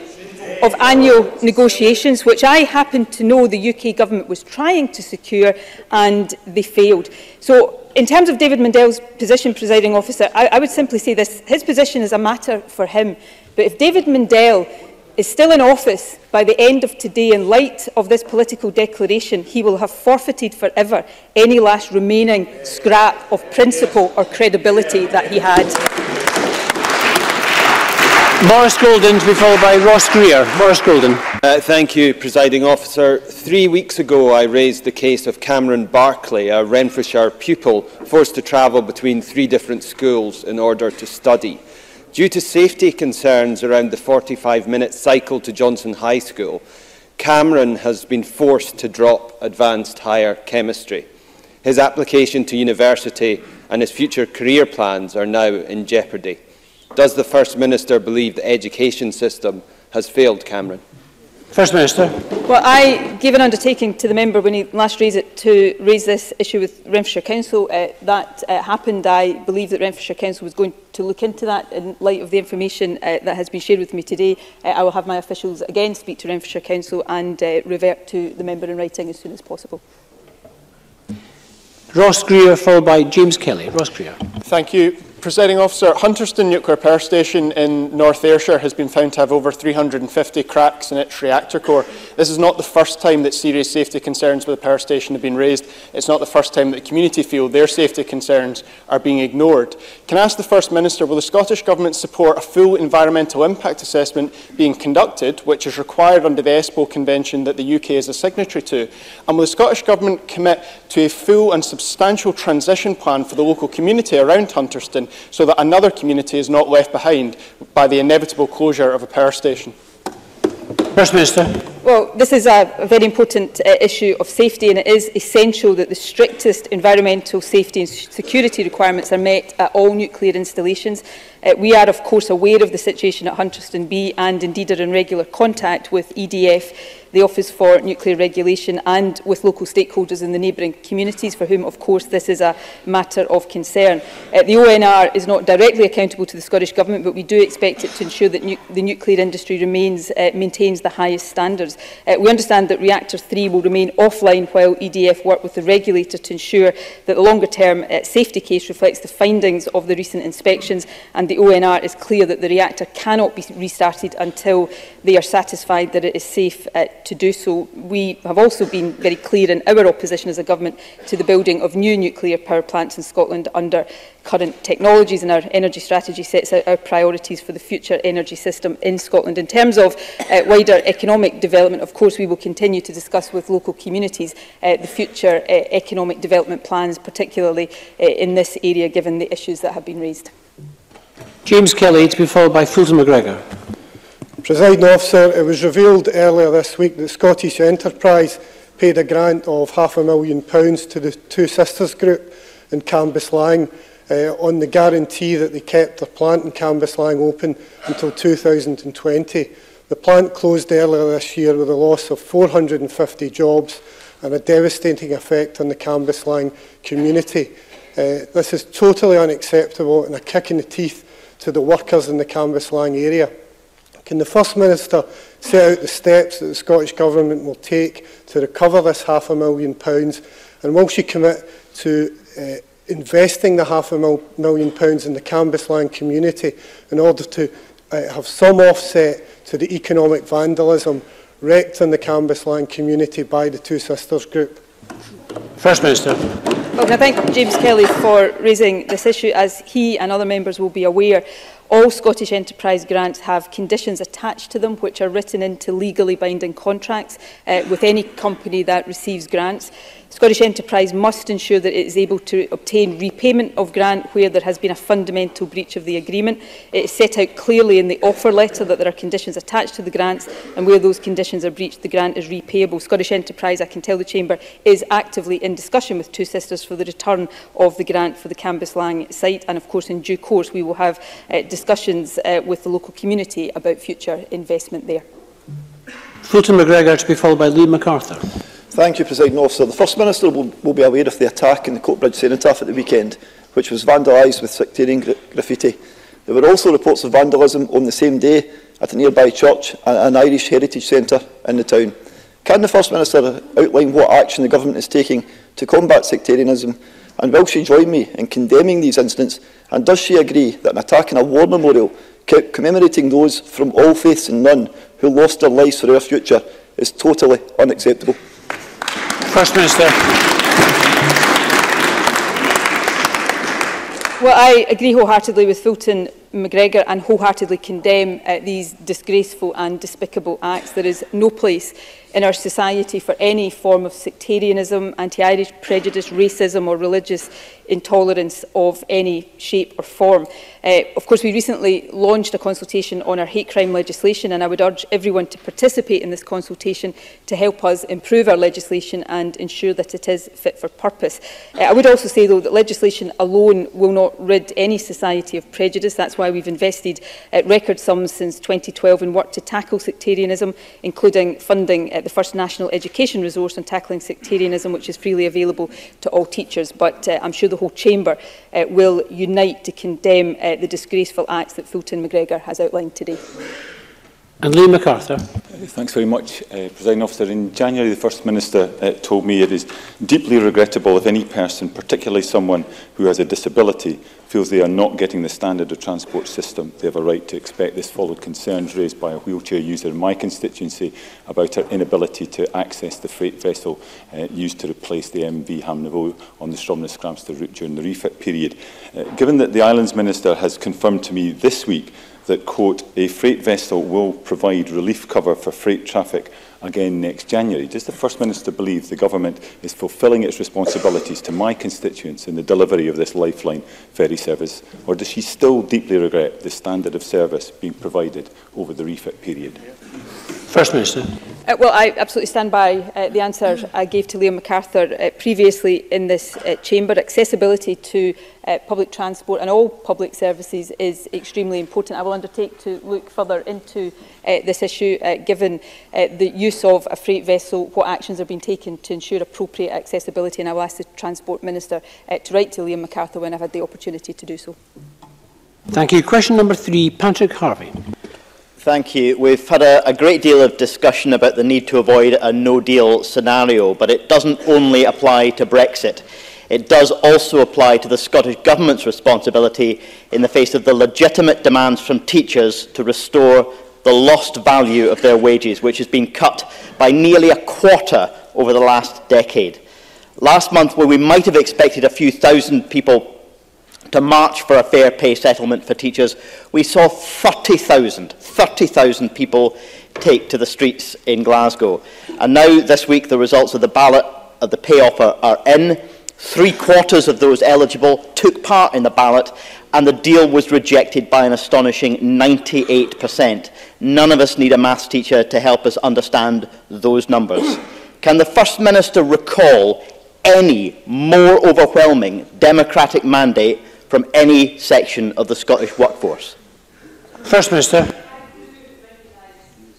of annual negotiations, which I happen to know the UK Government was trying to secure, and they failed. So, in terms of David Mundell's position, Presiding Officer, I would simply say this. His position is a matter for him. But if David Mundell is still in office by the end of today, in light of this political declaration, he will have forfeited forever any last remaining scrap of principle or credibility that he had. Maurice Golden, to be followed by Ross Greer. Maurice Golden. Thank you, Presiding Officer. 3 weeks ago, I raised the case of Cameron Barclay, a Renfrewshire pupil forced to travel between 3 different schools in order to study. Due to safety concerns around the 45-minute cycle to Johnson High School, Cameron has been forced to drop advanced higher chemistry. His application to university and his future career plans are now in jeopardy. Does the First Minister believe the education system has failed Cameron? First Minister. Well, I gave an undertaking to the member when he last raised it to raise this issue with Renfrewshire Council. That happened. I believe that Renfrewshire Council was going to look into that in light of the information that has been shared with me today. I will have my officials again speak to Renfrewshire Council and revert to the member in writing as soon as possible. Ross Greer, followed by James Kelly. Ross Greer. Thank you. Presiding Officer, Hunterston Nuclear Power Station in North Ayrshire has been found to have over 350 cracks in its reactor core. This is not the first time that serious safety concerns with the power station have been raised. It's not the first time that the community feel their safety concerns are being ignored. Can I ask the First Minister, will the Scottish Government support a full environmental impact assessment being conducted, which is required under the ESPO Convention that the UK is a signatory to? And will the Scottish Government commit to a full and substantial transition plan for the local community around Hunterston, so that another community is not left behind by the inevitable closure of a power station? First Minister. Well, this is a very important issue of safety, and it is essential that the strictest environmental safety and security requirements are met at all nuclear installations. We are, of course, aware of the situation at Hunterston B and indeed are in regular contact with EDF, the Office for Nuclear Regulation, and with local stakeholders in the neighbouring communities, for whom, of course, this is a matter of concern. The ONR is not directly accountable to the Scottish Government, but we do expect it to ensure that the nuclear industry maintains the highest standards. channels. We understand that Reactor 3 will remain offline while EDF work with the regulator to ensure that the longer-term safety case reflects the findings of the recent inspections, and the ONR is clear that the reactor cannot be restarted until they are satisfied that it is safe to do so. We have also been very clear in our opposition as a government to the building of new nuclear power plants in Scotland under current technologies, and our energy strategy sets out our priorities for the future energy system in Scotland. In terms of wider economic development, of course, we will continue to discuss with local communities the future economic development plans, particularly in this area, given the issues that have been raised. James Kelly, to be followed by Fulton McGregor. Presiding Officer, it was revealed earlier this week that Scottish Enterprise paid a grant of £500,000 to the Two Sisters Group in Cambuslang on the guarantee that they kept their plant in Cambuslang open until 2020. The plant closed earlier this year with a loss of 450 jobs and a devastating effect on the Cambuslang community. This is totally unacceptable and a kick in the teeth to the workers in the Cambuslang area. Can the First Minister set out the steps that the Scottish Government will take to recover this £500,000, and will she commit to investing the £500,000 in the Cambuslang community in order to have some offset to the economic vandalism wreaked on the Cambuslang community by the Two Sisters Group? First Minister. Well, I thank James Kelly for raising this issue. As he and other members will be aware, all Scottish Enterprise grants have conditions attached to them which are written into legally binding contracts with any company that receives grants. Scottish Enterprise must ensure that it is able to obtain repayment of grant where there has been a fundamental breach of the agreement. It is set out clearly in the offer letter that there are conditions attached to the grants, and where those conditions are breached, the grant is repayable. Scottish Enterprise, I can tell the Chamber, is actively in discussion with Two Sisters for the return of the grant for the Cambuslang site, and of course in due course we will have discussions with the local community about future investment there. Fulton McGregor, to be followed by Liam MacArthur. Thank you, Presiding Officer. The First Minister will be aware of the attack in the Coatbridge Cenotaph at the weekend, which was vandalised with sectarian graffiti. There were also reports of vandalism on the same day at a nearby church and an Irish heritage centre in the town. Can the First Minister outline what action the Government is taking to combat sectarianism, and will she join me in condemning these incidents, and does she agree that an attack on a war memorial commemorating those from all faiths and none who lost their lives for our future is totally unacceptable? First Minister. Well, I agree wholeheartedly with Fulton McGregor and wholeheartedly condemn these disgraceful and despicable acts. There is no place in our society for any form of sectarianism, anti-Irish prejudice, racism or religious intolerance of any shape or form. Of course, we recently launched a consultation on our hate crime legislation, and I would urge everyone to participate in this consultation to help us improve our legislation and ensure that it is fit for purpose. I would also say, though, that legislation alone will not rid any society of prejudice. That's why we've invested record sums since 2012 in work to tackle sectarianism, including funding the first national education resource on tackling sectarianism, which is freely available to all teachers. But I'm sure the whole Chamber will unite to condemn the disgraceful acts that Fulton McGregor has outlined today. And Liam MacArthur. Thanks very much, Presiding Officer. In January, the First Minister told me it is deeply regrettable if any person, particularly someone who has a disability, feels they are not getting the standard of transport system they have a right to expect. This followed concerns raised by a wheelchair user in my constituency about her inability to access the freight vessel used to replace the MV Hamnavoe on the Stromness-Cramster route during the refit period. Given that the Islands Minister has confirmed to me this week that, quote, a freight vessel will provide relief cover for freight traffic again next January, does the First Minister believe the Government is fulfilling its responsibilities to my constituents in the delivery of this lifeline ferry service, or does she still deeply regret the standard of service being provided over the refit period? First Minister. Well, I absolutely stand by the answer I gave to Liam MacArthur previously in this Chamber. Accessibility to public transport and all public services is extremely important. I will undertake to look further into this issue, given the use of a freight vessel, what actions are being taken to ensure appropriate accessibility, and I will ask the Transport Minister to write to Liam MacArthur when I've had the opportunity to do so. Thank you. Question number 3, Patrick Harvey. Thank you. We've had a great deal of discussion about the need to avoid a no-deal scenario, but it doesn't only apply to Brexit. It does also apply to the Scottish Government's responsibility in the face of the legitimate demands from teachers to restore the lost value of their wages, which has been cut by nearly a quarter over the last decade. Last month, where we might have expected a few thousand people to march for a fair pay settlement for teachers, we saw 30,000 people take to the streets in Glasgow. And now, this week, the results of the ballot of the pay offer are in. 3/4 of those eligible took part in the ballot, and the deal was rejected by an astonishing 98%. None of us need a maths teacher to help us understand those numbers. Can the First Minister recall any more overwhelming democratic mandate from any section of the Scottish workforce? First Minister.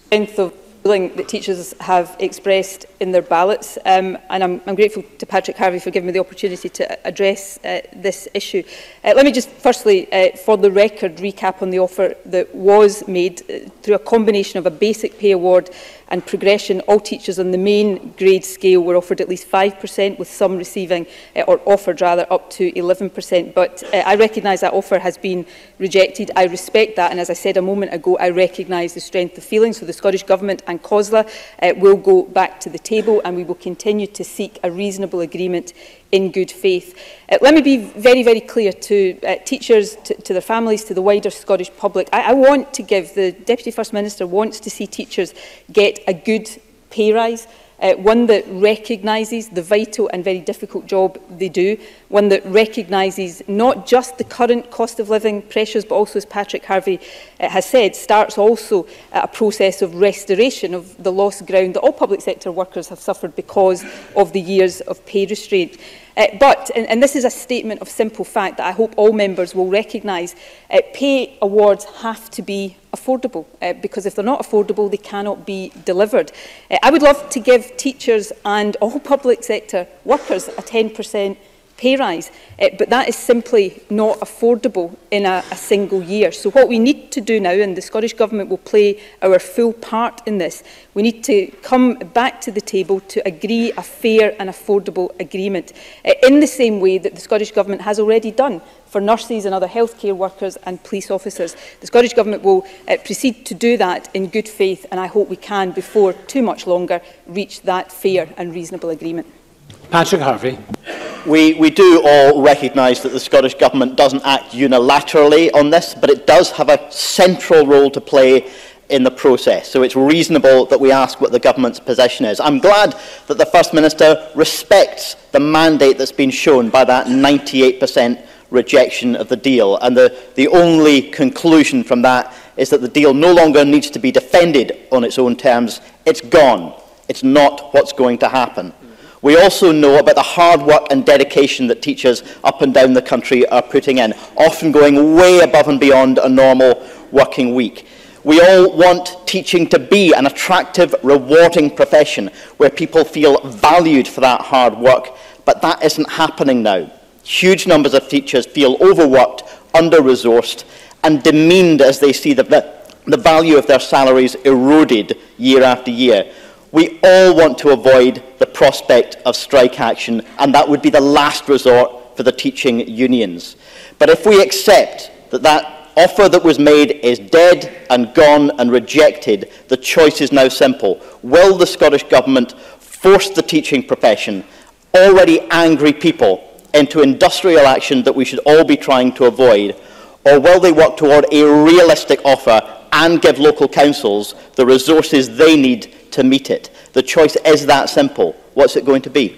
Strength of feeling that teachers have expressed in their ballots, and I'm grateful to Patrick Harvey for giving me the opportunity to address this issue. Let me just firstly, for the record, recap on the offer that was made through a combination of a basic pay award and progression. All teachers on the main grade scale were offered at least 5%, with some receiving, or offered rather, up to 11%. But I recognise that offer has been rejected. I respect that, and as I said a moment ago, I recognise the strength of feeling. So the Scottish Government and COSLA will go back to the table, and we will continue to seek a reasonable agreement in good faith. Let me be very, very clear to teachers, to their families, to the wider Scottish public. I want to give, the Deputy First Minister wants to see teachers get a good pay rise, one that recognises the vital and very difficult job they do, one that recognises not just the current cost of living pressures, but also, as Patrick Harvey has said, starts also a process of restoration of the lost ground that all public sector workers have suffered because of the years of pay restraint. But, and this is a statement of simple fact that I hope all members will recognise, pay awards have to be affordable, because if they're not affordable, they cannot be delivered. I would love to give teachers and all public sector workers a 10% pay rise, but that is simply not affordable in a single year. So what we need to do now, and the Scottish Government will play our full part in this, we need to come back to the table to agree a fair and affordable agreement, in the same way that the Scottish Government has already done for nurses and other healthcare workers and police officers. The Scottish Government will proceed to do that in good faith, and I hope we can, before too much longer, reach that fair and reasonable agreement. Patrick Harvey. We do all recognise that the Scottish Government doesn't act unilaterally on this, but it does have a central role to play in the process. So it's reasonable that we ask what the Government's position is. I'm glad that the First Minister respects the mandate that's been shown by that 98% rejection of the deal. And the only conclusion from that is that the deal no longer needs to be defended on its own terms. It's gone. It's not what's going to happen. We also know about the hard work and dedication that teachers up and down the country are putting in, often going way above and beyond a normal working week. We all want teaching to be an attractive, rewarding profession where people feel valued for that hard work, but that isn't happening now. Huge numbers of teachers feel overworked, under-resourced, and demeaned as they see the value of their salaries eroded year after year. We all want to avoid the prospect of strike action, and that would be the last resort for the teaching unions. But if we accept that that offer that was made is dead and gone and rejected, the choice is now simple. Will the Scottish Government force the teaching profession, already angry people, into industrial action that we should all be trying to avoid, or will they work toward a realistic offer and give local councils the resources they need to meet it? The choice is that simple. What's it going to be?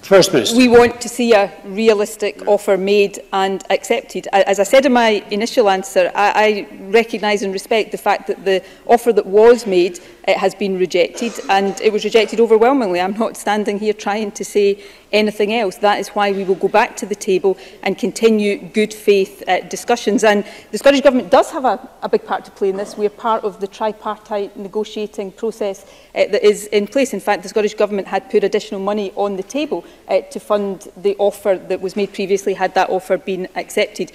First Minister. We want to see a realistic offer made and accepted. As I said in my initial answer, I recognise and respect the fact that the offer that was made has been rejected, and it was rejected overwhelmingly. I'm not standing here trying to say anything else. That is why we will go back to the table and continue good faith discussions. And the Scottish Government does have a big part to play in this. We are part of the tripartite negotiating process that is in place. In fact, the Scottish Government had put additional money on the table to fund the offer that was made previously, had that offer been accepted.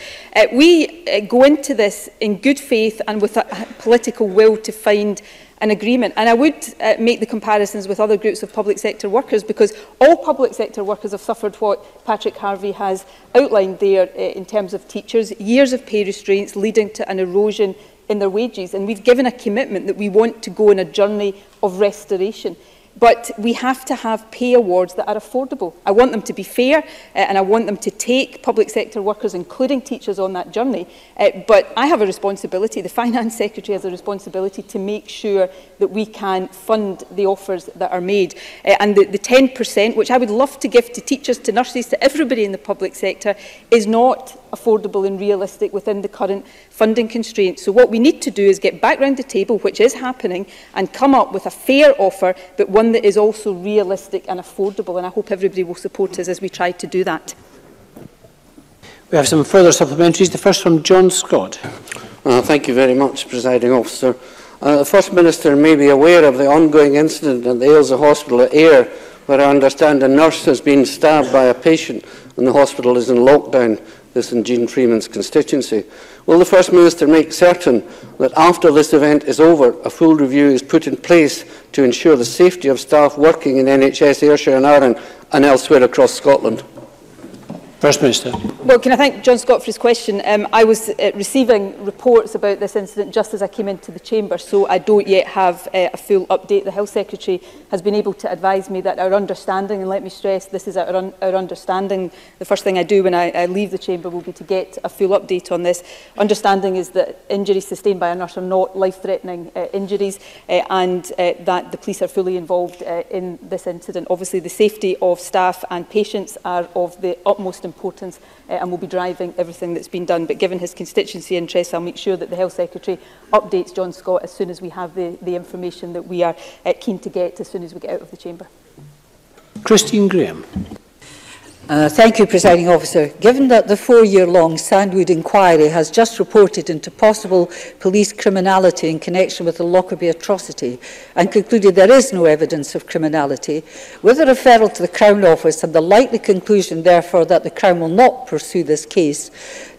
We go into this in good faith and with a political will to find an agreement. And I would make the comparisons with other groups of public sector workers, because all public sector workers have suffered what Patrick Harvey has outlined there in terms of teachers, years of pay restraints leading to an erosion in their wages. And we've given a commitment that we want to go on a journey of restoration. But we have to have pay awards that are affordable. I want them to be fair, and I want them to take public sector workers, including teachers, on that journey. But I have a responsibility, the Finance Secretary has a responsibility to make sure that we can fund the offers that are made. And the 10%, which I would love to give to teachers, to nurses, to everybody in the public sector, is not affordable and realistic within the current funding constraints. So what we need to do is get back round the table, which is happening, and come up with a fair offer, but one that is also realistic and affordable. And I hope everybody will support us as we try to do that. We have some further supplementaries. The first from John Scott. Thank you very much, Presiding Officer. The First Minister may be aware of the ongoing incident at the Ailsa Hospital at Ayr, where I understand a nurse has been stabbed by a patient and the hospital is in lockdown. This in Jean Freeman's constituency. Will the First Minister make certain that after this event is over, a full review is put in place to ensure the safety of staff working in NHS Ayrshire and Arran and elsewhere across Scotland? First Minister. Well, can I thank John Scott for his question? I was receiving reports about this incident just as I came into the chamber, so I don't yet have a full update. The Health Secretary has been able to advise me that our understanding, and let me stress, this is our understanding. The first thing I do when I leave the chamber will be to get a full update on this. Understanding is that injuries sustained by a nurse are not life-threatening injuries, and that the police are fully involved in this incident. Obviously, the safety of staff and patients are of the utmost importance, and will be driving everything that's been done. But given his constituency interests, I'll make sure that the Health Secretary updates John Scott as soon as we have the information that we are keen to get as soon as we get out of the chamber. Christine Graham. Thank you, Presiding Officer. Given that the 4-year-long Sandwood inquiry has just reported into possible police criminality in connection with the Lockerbie atrocity and concluded there is no evidence of criminality, with a referral to the Crown Office and the likely conclusion, therefore, that the Crown will not pursue this case,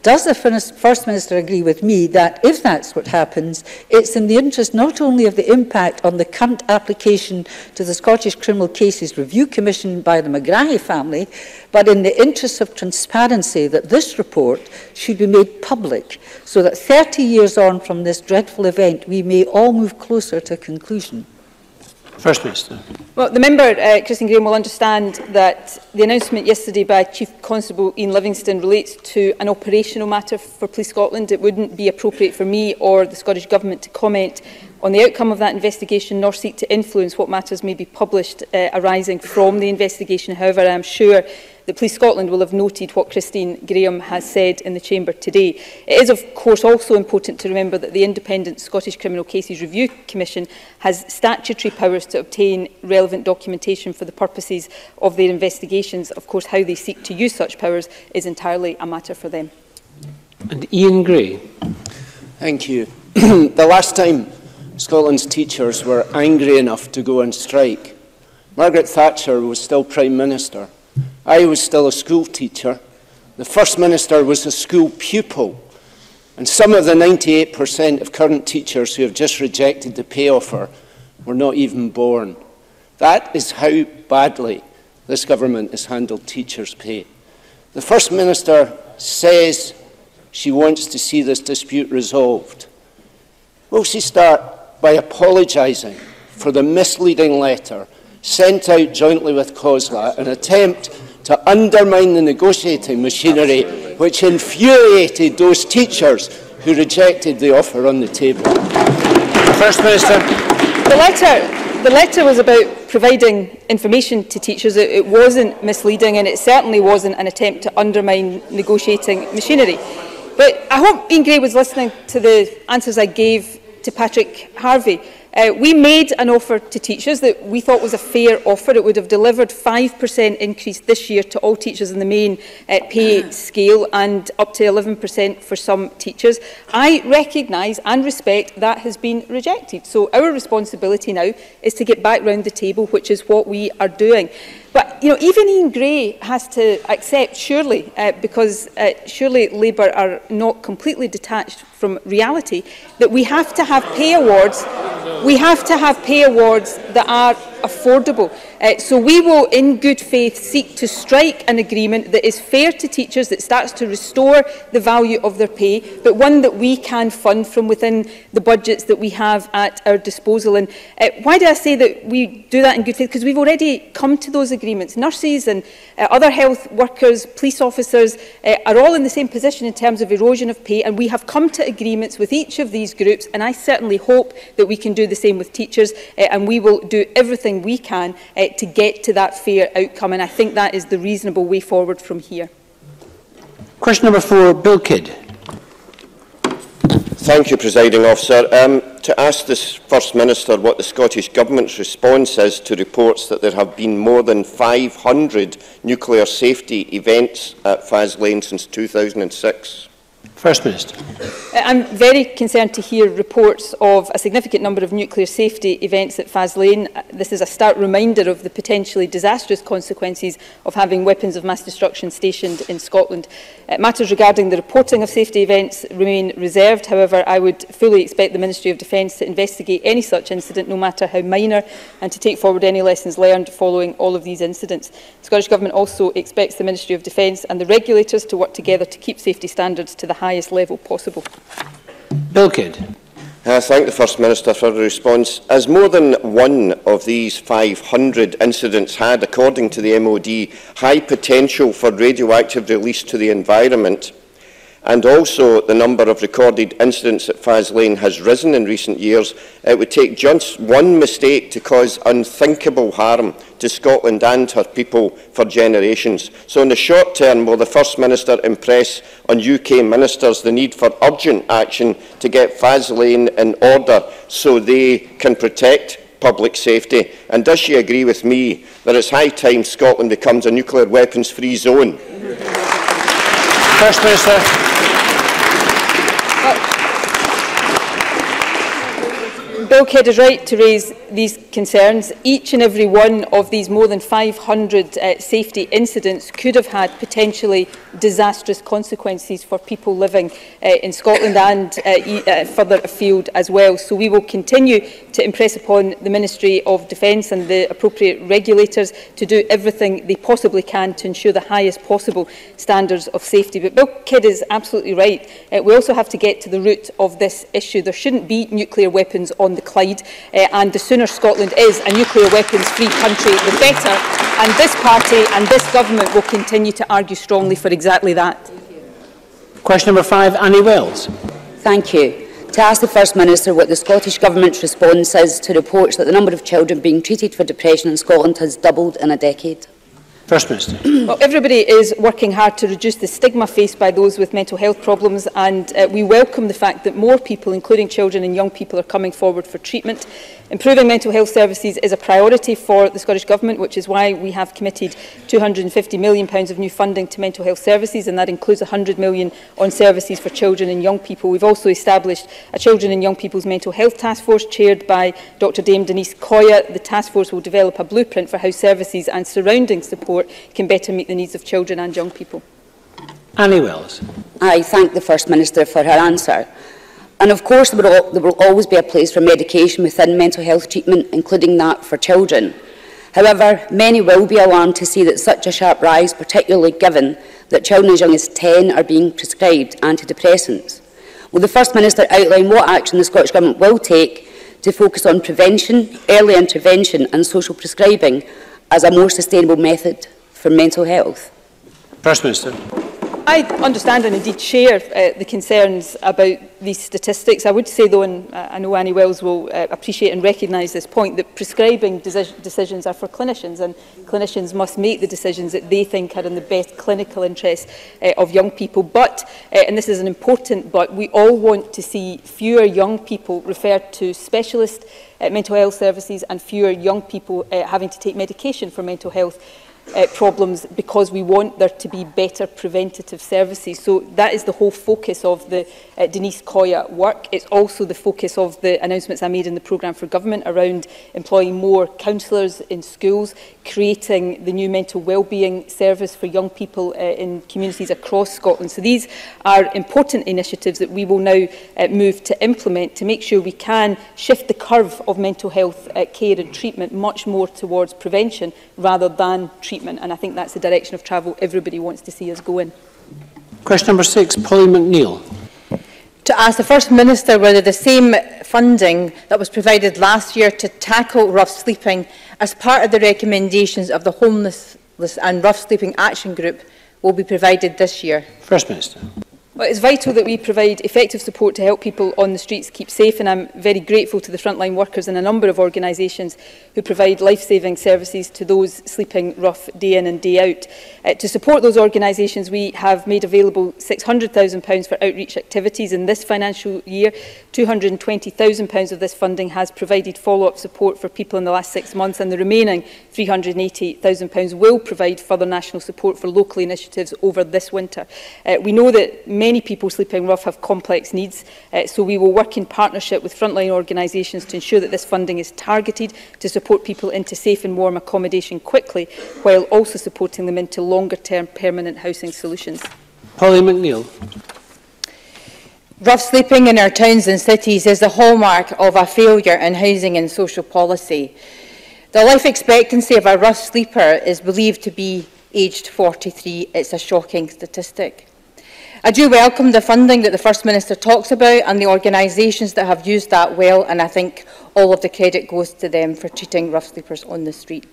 does the First Minister agree with me that if that's what happens, it's in the interest not only of the impact on the current application to the Scottish Criminal Cases Review Commission by the McGrahy family, but in the interest of transparency that this report should be made public, so that 30 years on from this dreadful event we may all move closer to a conclusion? First Minister. Well, the member, Christine Graham, will understand that the announcement yesterday by Chief Constable Ian Livingston relates to an operational matter for Police Scotland. It wouldn't be appropriate for me or the Scottish Government to comment on the outcome of that investigation, nor seek to influence what matters may be published arising from the investigation. However, I am sure that Police Scotland will have noted what Christine Graham has said in the chamber today. It is, of course, also important to remember that the Independent Scottish Criminal Cases Review Commission has statutory powers to obtain relevant documentation for the purposes of their investigations. Of course, how they seek to use such powers is entirely a matter for them. And Ian Gray. Thank you. The last time Scotland's teachers were angry enough to go on strike, Margaret Thatcher was still Prime Minister. I was still a school teacher. The First Minister was a school pupil. And some of the 98% of current teachers who have just rejected the pay offer were not even born. That is how badly this government has handled teachers' pay. The First Minister says she wants to see this dispute resolved. Will she start by apologising for the misleading letter sent out jointly with COSLA, an attempt to undermine the negotiating machinery which infuriated those teachers who rejected the offer on the table? First Minister. The letter was about providing information to teachers. It wasn't misleading, and it certainly wasn't an attempt to undermine negotiating machinery. But I hope Ian Gray was listening to the answers I gave to Patrick Harvey. We made an offer to teachers that we thought was a fair offer. It would have delivered 5% increase this year to all teachers in the main pay scale and up to 11% for some teachers. I recognise and respect that has been rejected. So our responsibility now is to get back round the table, which is what we are doing. But even Ian Gray has to accept, surely, because surely Labour are not completely detached from reality, that we have to have pay awards. We have to have pay awards that are affordable. So we will, in good faith, seek to strike an agreement that is fair to teachers, that starts to restore the value of their pay, but one that we can fund from within the budgets that we have at our disposal. And why do I say that we do that in good faith? Because we've already come to those agreements. Nurses and other health workers, police officers are all in the same position in terms of erosion of pay, and we have come to agreements with each of these groups, and I certainly hope that we can do the same with teachers, and we will do everything we can to get to that fair outcome, and I think that is the reasonable way forward from here. Question number 4, Bill Kidd. Thank you, Presiding Officer. To ask the First Minister what the Scottish Government's response is to reports that there have been more than 500 nuclear safety events at Faslane since 2006. First Minister. I'm very concerned to hear reports of a significant number of nuclear safety events at Faslane. This is a stark reminder of the potentially disastrous consequences of having weapons of mass destruction stationed in Scotland. Matters regarding the reporting of safety events remain reserved. However, I would fully expect the Ministry of Defence to investigate any such incident, no matter how minor, and to take forward any lessons learned following all of these incidents. The Scottish Government also expects the Ministry of Defence and the regulators to work together to keep safety standards to the highest level possible. Bill Kidd. I thank the First Minister for the response. As more than one of these 500 incidents had, according to the MOD, high potential for radioactive release to the environment, and also the number of recorded incidents at Faslane has risen in recent years, it would take just one mistake to cause unthinkable harm to Scotland and her people for generations. So in the short term, will the First Minister impress on UK ministers the need for urgent action to get Faslane in order so they can protect public safety? And does she agree with me that it's high time Scotland becomes a nuclear weapons-free zone? First Minister. Bill Kidd is right to raise these concerns. Each and every one of these more than 500 safety incidents could have had potentially disastrous consequences for people living in Scotland and further afield as well. So we will continue to impress upon the Ministry of Defence and the appropriate regulators to do everything they possibly can to ensure the highest possible standards of safety. But Bill Kidd is absolutely right. We also have to get to the root of this issue. There shouldn't be nuclear weapons on the Clyde, and the sooner Scotland is a nuclear weapons-free country, the better. And this party and this government will continue to argue strongly for exactly that. Question number 5, Annie Wells. Thank you. To ask the First Minister what the Scottish Government's response is to reports that the number of children being treated for depression in Scotland has doubled in a decade. First Minister. Well, everybody is working hard to reduce the stigma faced by those with mental health problems, and we welcome the fact that more people, including children and young people, are coming forward for treatment. Improving mental health services is a priority for the Scottish Government, which is why we have committed £250 million of new funding to mental health services, and that includes £100 million on services for children and young people. We've also established a Children and Young People's Mental Health Task Force chaired by Dr Dame Denise Coya. The task force will develop a blueprint for how services and surrounding support can better meet the needs of children and young people. Annie Wells. I thank the First Minister for her answer. And of course there will always be a place for medication within mental health treatment, including that for children. However, many will be alarmed to see that such a sharp rise, particularly given that children as young as 10 are being prescribed antidepressants. Will the First Minister outline what action the Scottish Government will take to focus on prevention, early intervention and social prescribing as a more sustainable method for mental health? First Minister. I understand and indeed share the concerns about these statistics. I would say, though, and I know Annie Wells will appreciate and recognise this point, that prescribing decisions are for clinicians, and clinicians must make the decisions that they think are in the best clinical interest of young people. But, and this is an important but, we all want to see fewer young people referred to specialist mental health services and fewer young people having to take medication for mental health problems, because we want there to be better preventative services. So that is the whole focus of the Denise Coya work. It's also the focus of the announcements I made in the programme for government around employing more counsellors in schools, creating the new mental wellbeing service for young people in communities across Scotland. So these are important initiatives that we will now move to implement to make sure we can shift the curve of mental health care and treatment much more towards prevention rather than treatment. And I think that's the direction of travel everybody wants to see us go in. Question number 6, Polly McNeill. To ask the First Minister whether the same funding that was provided last year to tackle rough sleeping as part of the recommendations of the Homelessness and Rough Sleeping Action Group will be provided this year. First Minister. Well, it's vital that we provide effective support to help people on the streets keep safe, and I'm very grateful to the frontline workers in a number of organisations who provide life-saving services to those sleeping rough day in and day out. To support those organisations, we have made available £600,000 for outreach activities in this financial year. £220,000 of this funding has provided follow-up support for people in the last 6 months, and the remaining £380,000 will provide further national support for local initiatives over this winter. We know that many people sleeping rough have complex needs, so we will work in partnership with frontline organisations to ensure that this funding is targeted to support people into safe and warm accommodation quickly, while also supporting them into longer-term permanent housing solutions. Polly McNeill. Rough sleeping in our towns and cities is the hallmark of a failure in housing and social policy. The life expectancy of a rough sleeper is believed to be aged 43. It's a shocking statistic. I do welcome the funding that the First Minister talks about and the organisations that have used that well, and I think all of the credit goes to them for treating rough sleepers on the street.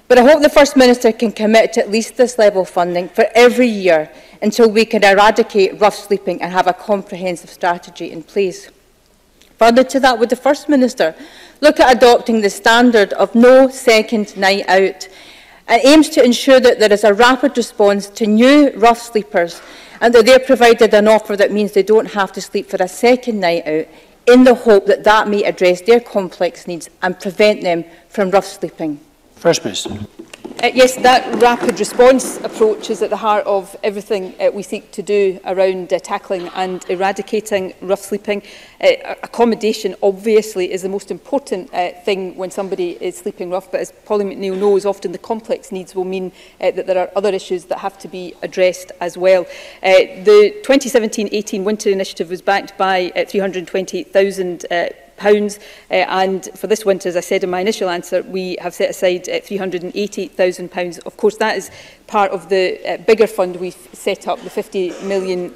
But I hope the First Minister can commit to at least this level of funding for every year until we can eradicate rough sleeping and have a comprehensive strategy in place. Further to that, would the First Minister look at adopting the standard of no second night out? It aims to ensure that there is a rapid response to new rough sleepers and that they are provided an offer that means they don't have to sleep for a second night out, in the hope that that may address their complex needs and prevent them from rough sleeping. First Minister. Yes, that rapid response approach is at the heart of everything we seek to do around tackling and eradicating rough sleeping. Accommodation, obviously, is the most important thing when somebody is sleeping rough, but as Polly McNeill knows, often the complex needs will mean that there are other issues that have to be addressed as well. The 2017-18 Winter Initiative was backed by £320,000 and for this winter, as I said in my initial answer, we have set aside £380,000. Of course, that is part of the bigger fund we've set up, the £50 million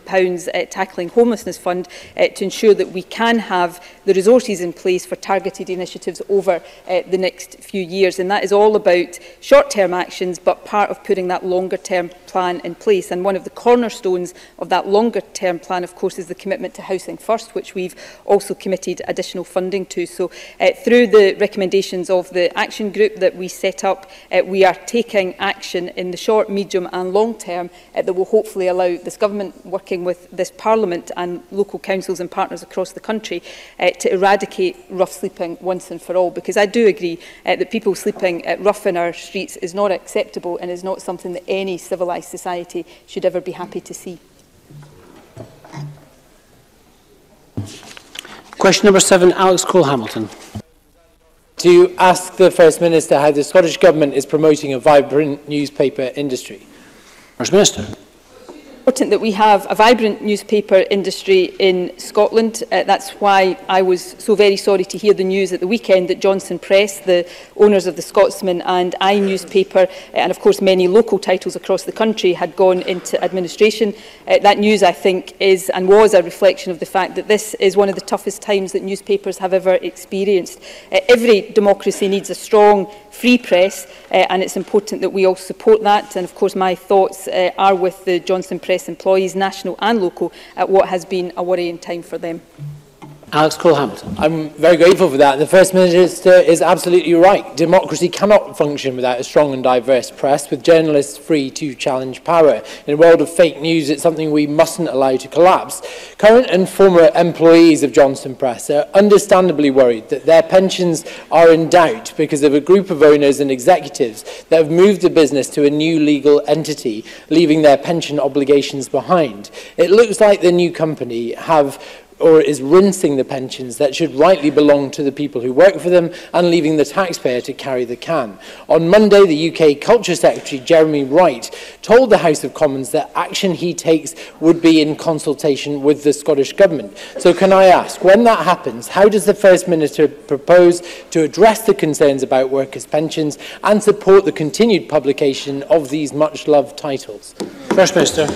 Tackling Homelessness Fund, to ensure that we can have the resources in place for targeted initiatives over the next few years. And that is all about short-term actions, but part of putting that longer-term plan in place. And one of the cornerstones of that longer-term plan, of course, is the commitment to Housing First, which we've also committed additional funding to. So through the recommendations of the action group that we set up, we are taking action in the short, medium and long term that will hopefully allow this government, working with this Parliament and local councils and partners across the country, to eradicate rough sleeping once and for all. Because I do agree that people sleeping rough in our streets is not acceptable and is not something that any civilised society should ever be happy to see. Question number 7, Alex Cole-Hamilton. To ask the First Minister how the Scottish Government is promoting a vibrant newspaper industry. First Minister. It's important that we have a vibrant newspaper industry in Scotland. That's why I was so very sorry to hear the news at the weekend that Johnson Press, the owners of the Scotsman and I newspaper, and of course many local titles across the country, had gone into administration. That news, I think, is and was a reflection of the fact that this is one of the toughest times that newspapers have ever experienced. Every democracy needs a strong, free press, and it's important that we all support that. And of course my thoughts are with the Johnson Press Press employees, national and local, at what has been a worrying time for them. Alex Cole-Hamilton. I'm very grateful for that. The First Minister is absolutely right. Democracy cannot function without a strong and diverse press, with journalists free to challenge power. In a world of fake news, it's something we mustn't allow to collapse. Current and former employees of Johnston Press are understandably worried that their pensions are in doubt because of a group of owners and executives that have moved the business to a new legal entity, leaving their pension obligations behind. It looks like the new company is rinsing the pensions that should rightly belong to the people who work for them and leaving the taxpayer to carry the can. On Monday, the UK Culture Secretary, Jeremy Wright, told the House of Commons that action he takes would be in consultation with the Scottish Government. So can I ask, when that happens, how does the First Minister propose to address the concerns about workers' pensions and support the continued publication of these much-loved titles? First Minister.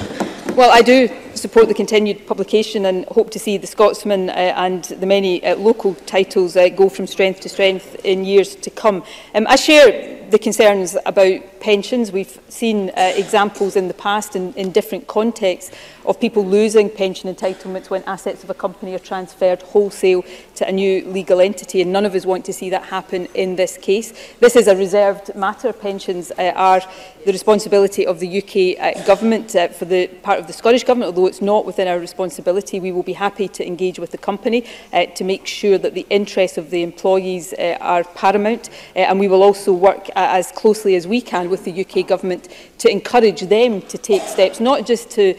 Well, I do support the continued publication and hope to see the Scotsman and the many local titles go from strength to strength in years to come. I share the concerns about pensions. We've seen examples in the past in different contexts of people losing pension entitlements when assets of a company are transferred wholesale to a new legal entity, and none of us want to see that happen in this case. This is a reserved matter. Pensions are the responsibility of the UK Government. For the part of the Scottish Government, although it's not within our responsibility, we will be happy to engage with the company to make sure that the interests of the employees are paramount, and we will also work as closely as we can with the UK Government to encourage them to take steps, not just to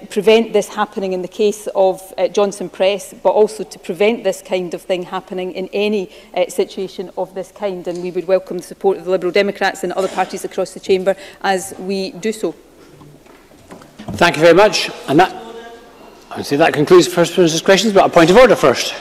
prevent this happening in the case of Johnston Press, but also to prevent this kind of thing happening in any situation of this kind. And we would welcome the support of the Liberal Democrats and other parties across the Chamber as we do so. Thank you very much. And I would say that concludes the First Minister's questions, but a point of order first.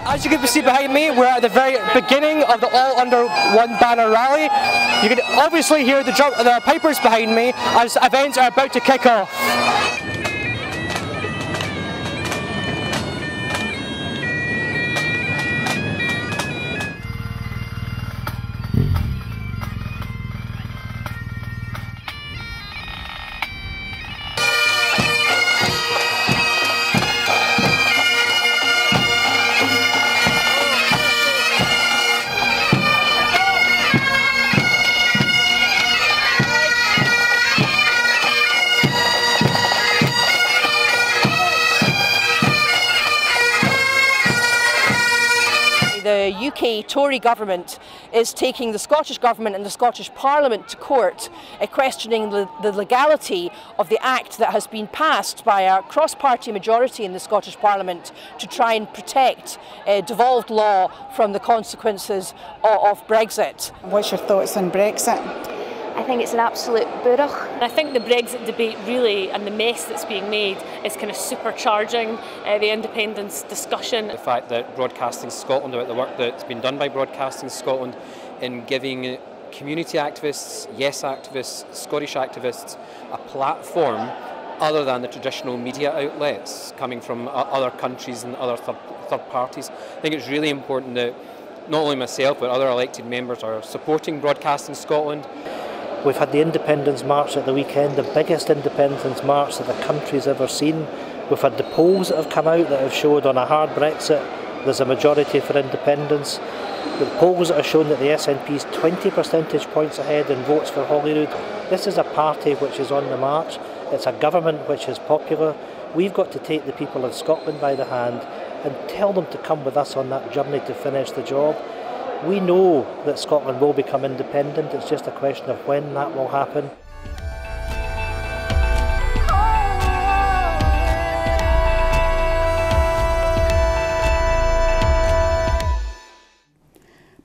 As you can see behind me, we're at the very beginning of the All Under One Banner rally. You can obviously hear the pipers behind me as events are about to kick off. The UK Tory government is taking the Scottish Government and the Scottish Parliament to court, questioning the legality of the Act that has been passed by a cross-party majority in the Scottish Parliament to try and protect devolved law from the consequences of Brexit. What's your thoughts on Brexit? I think it's an absolute burdock. I think the Brexit debate really, and the mess that's being made, is kind of supercharging the independence discussion. The fact that Broadcasting Scotland, about the work that's been done by Broadcasting Scotland in giving community activists, yes activists, Scottish activists, a platform other than the traditional media outlets coming from other countries and other third parties. I think it's really important that not only myself but other elected members are supporting Broadcasting Scotland. We've had the Independence March at the weekend, the biggest Independence March that the country's ever seen. We've had the polls that have come out that have showed on a hard Brexit there's a majority for independence. The polls that have shown that the SNP's 20 percentage points ahead in votes for Holyrood. This is a party which is on the march. It's a government which is popular. We've got to take the people of Scotland by the hand and tell them to come with us on that journey to finish the job. We know that Scotland will become independent, it's just a question of when that will happen.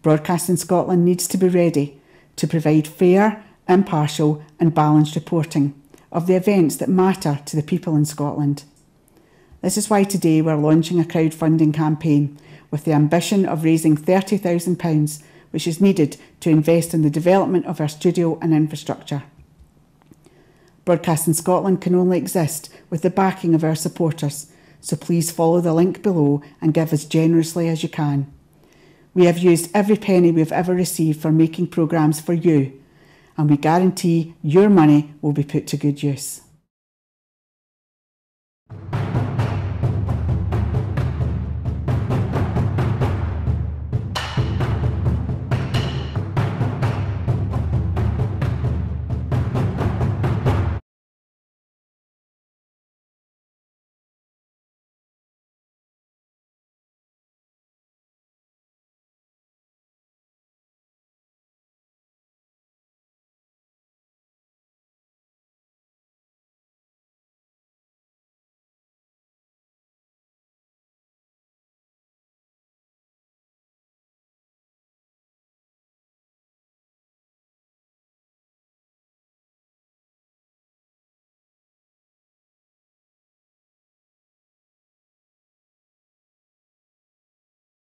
Broadcasting Scotland needs to be ready to provide fair, impartial and balanced reporting of the events that matter to the people in Scotland. This is why today we're launching a crowdfunding campaign with the ambition of raising £30,000, which is needed to invest in the development of our studio and infrastructure. Broadcasting Scotland can only exist with the backing of our supporters, so please follow the link below and give as generously as you can. We have used every penny we have ever received for making programmes for you, and we guarantee your money will be put to good use.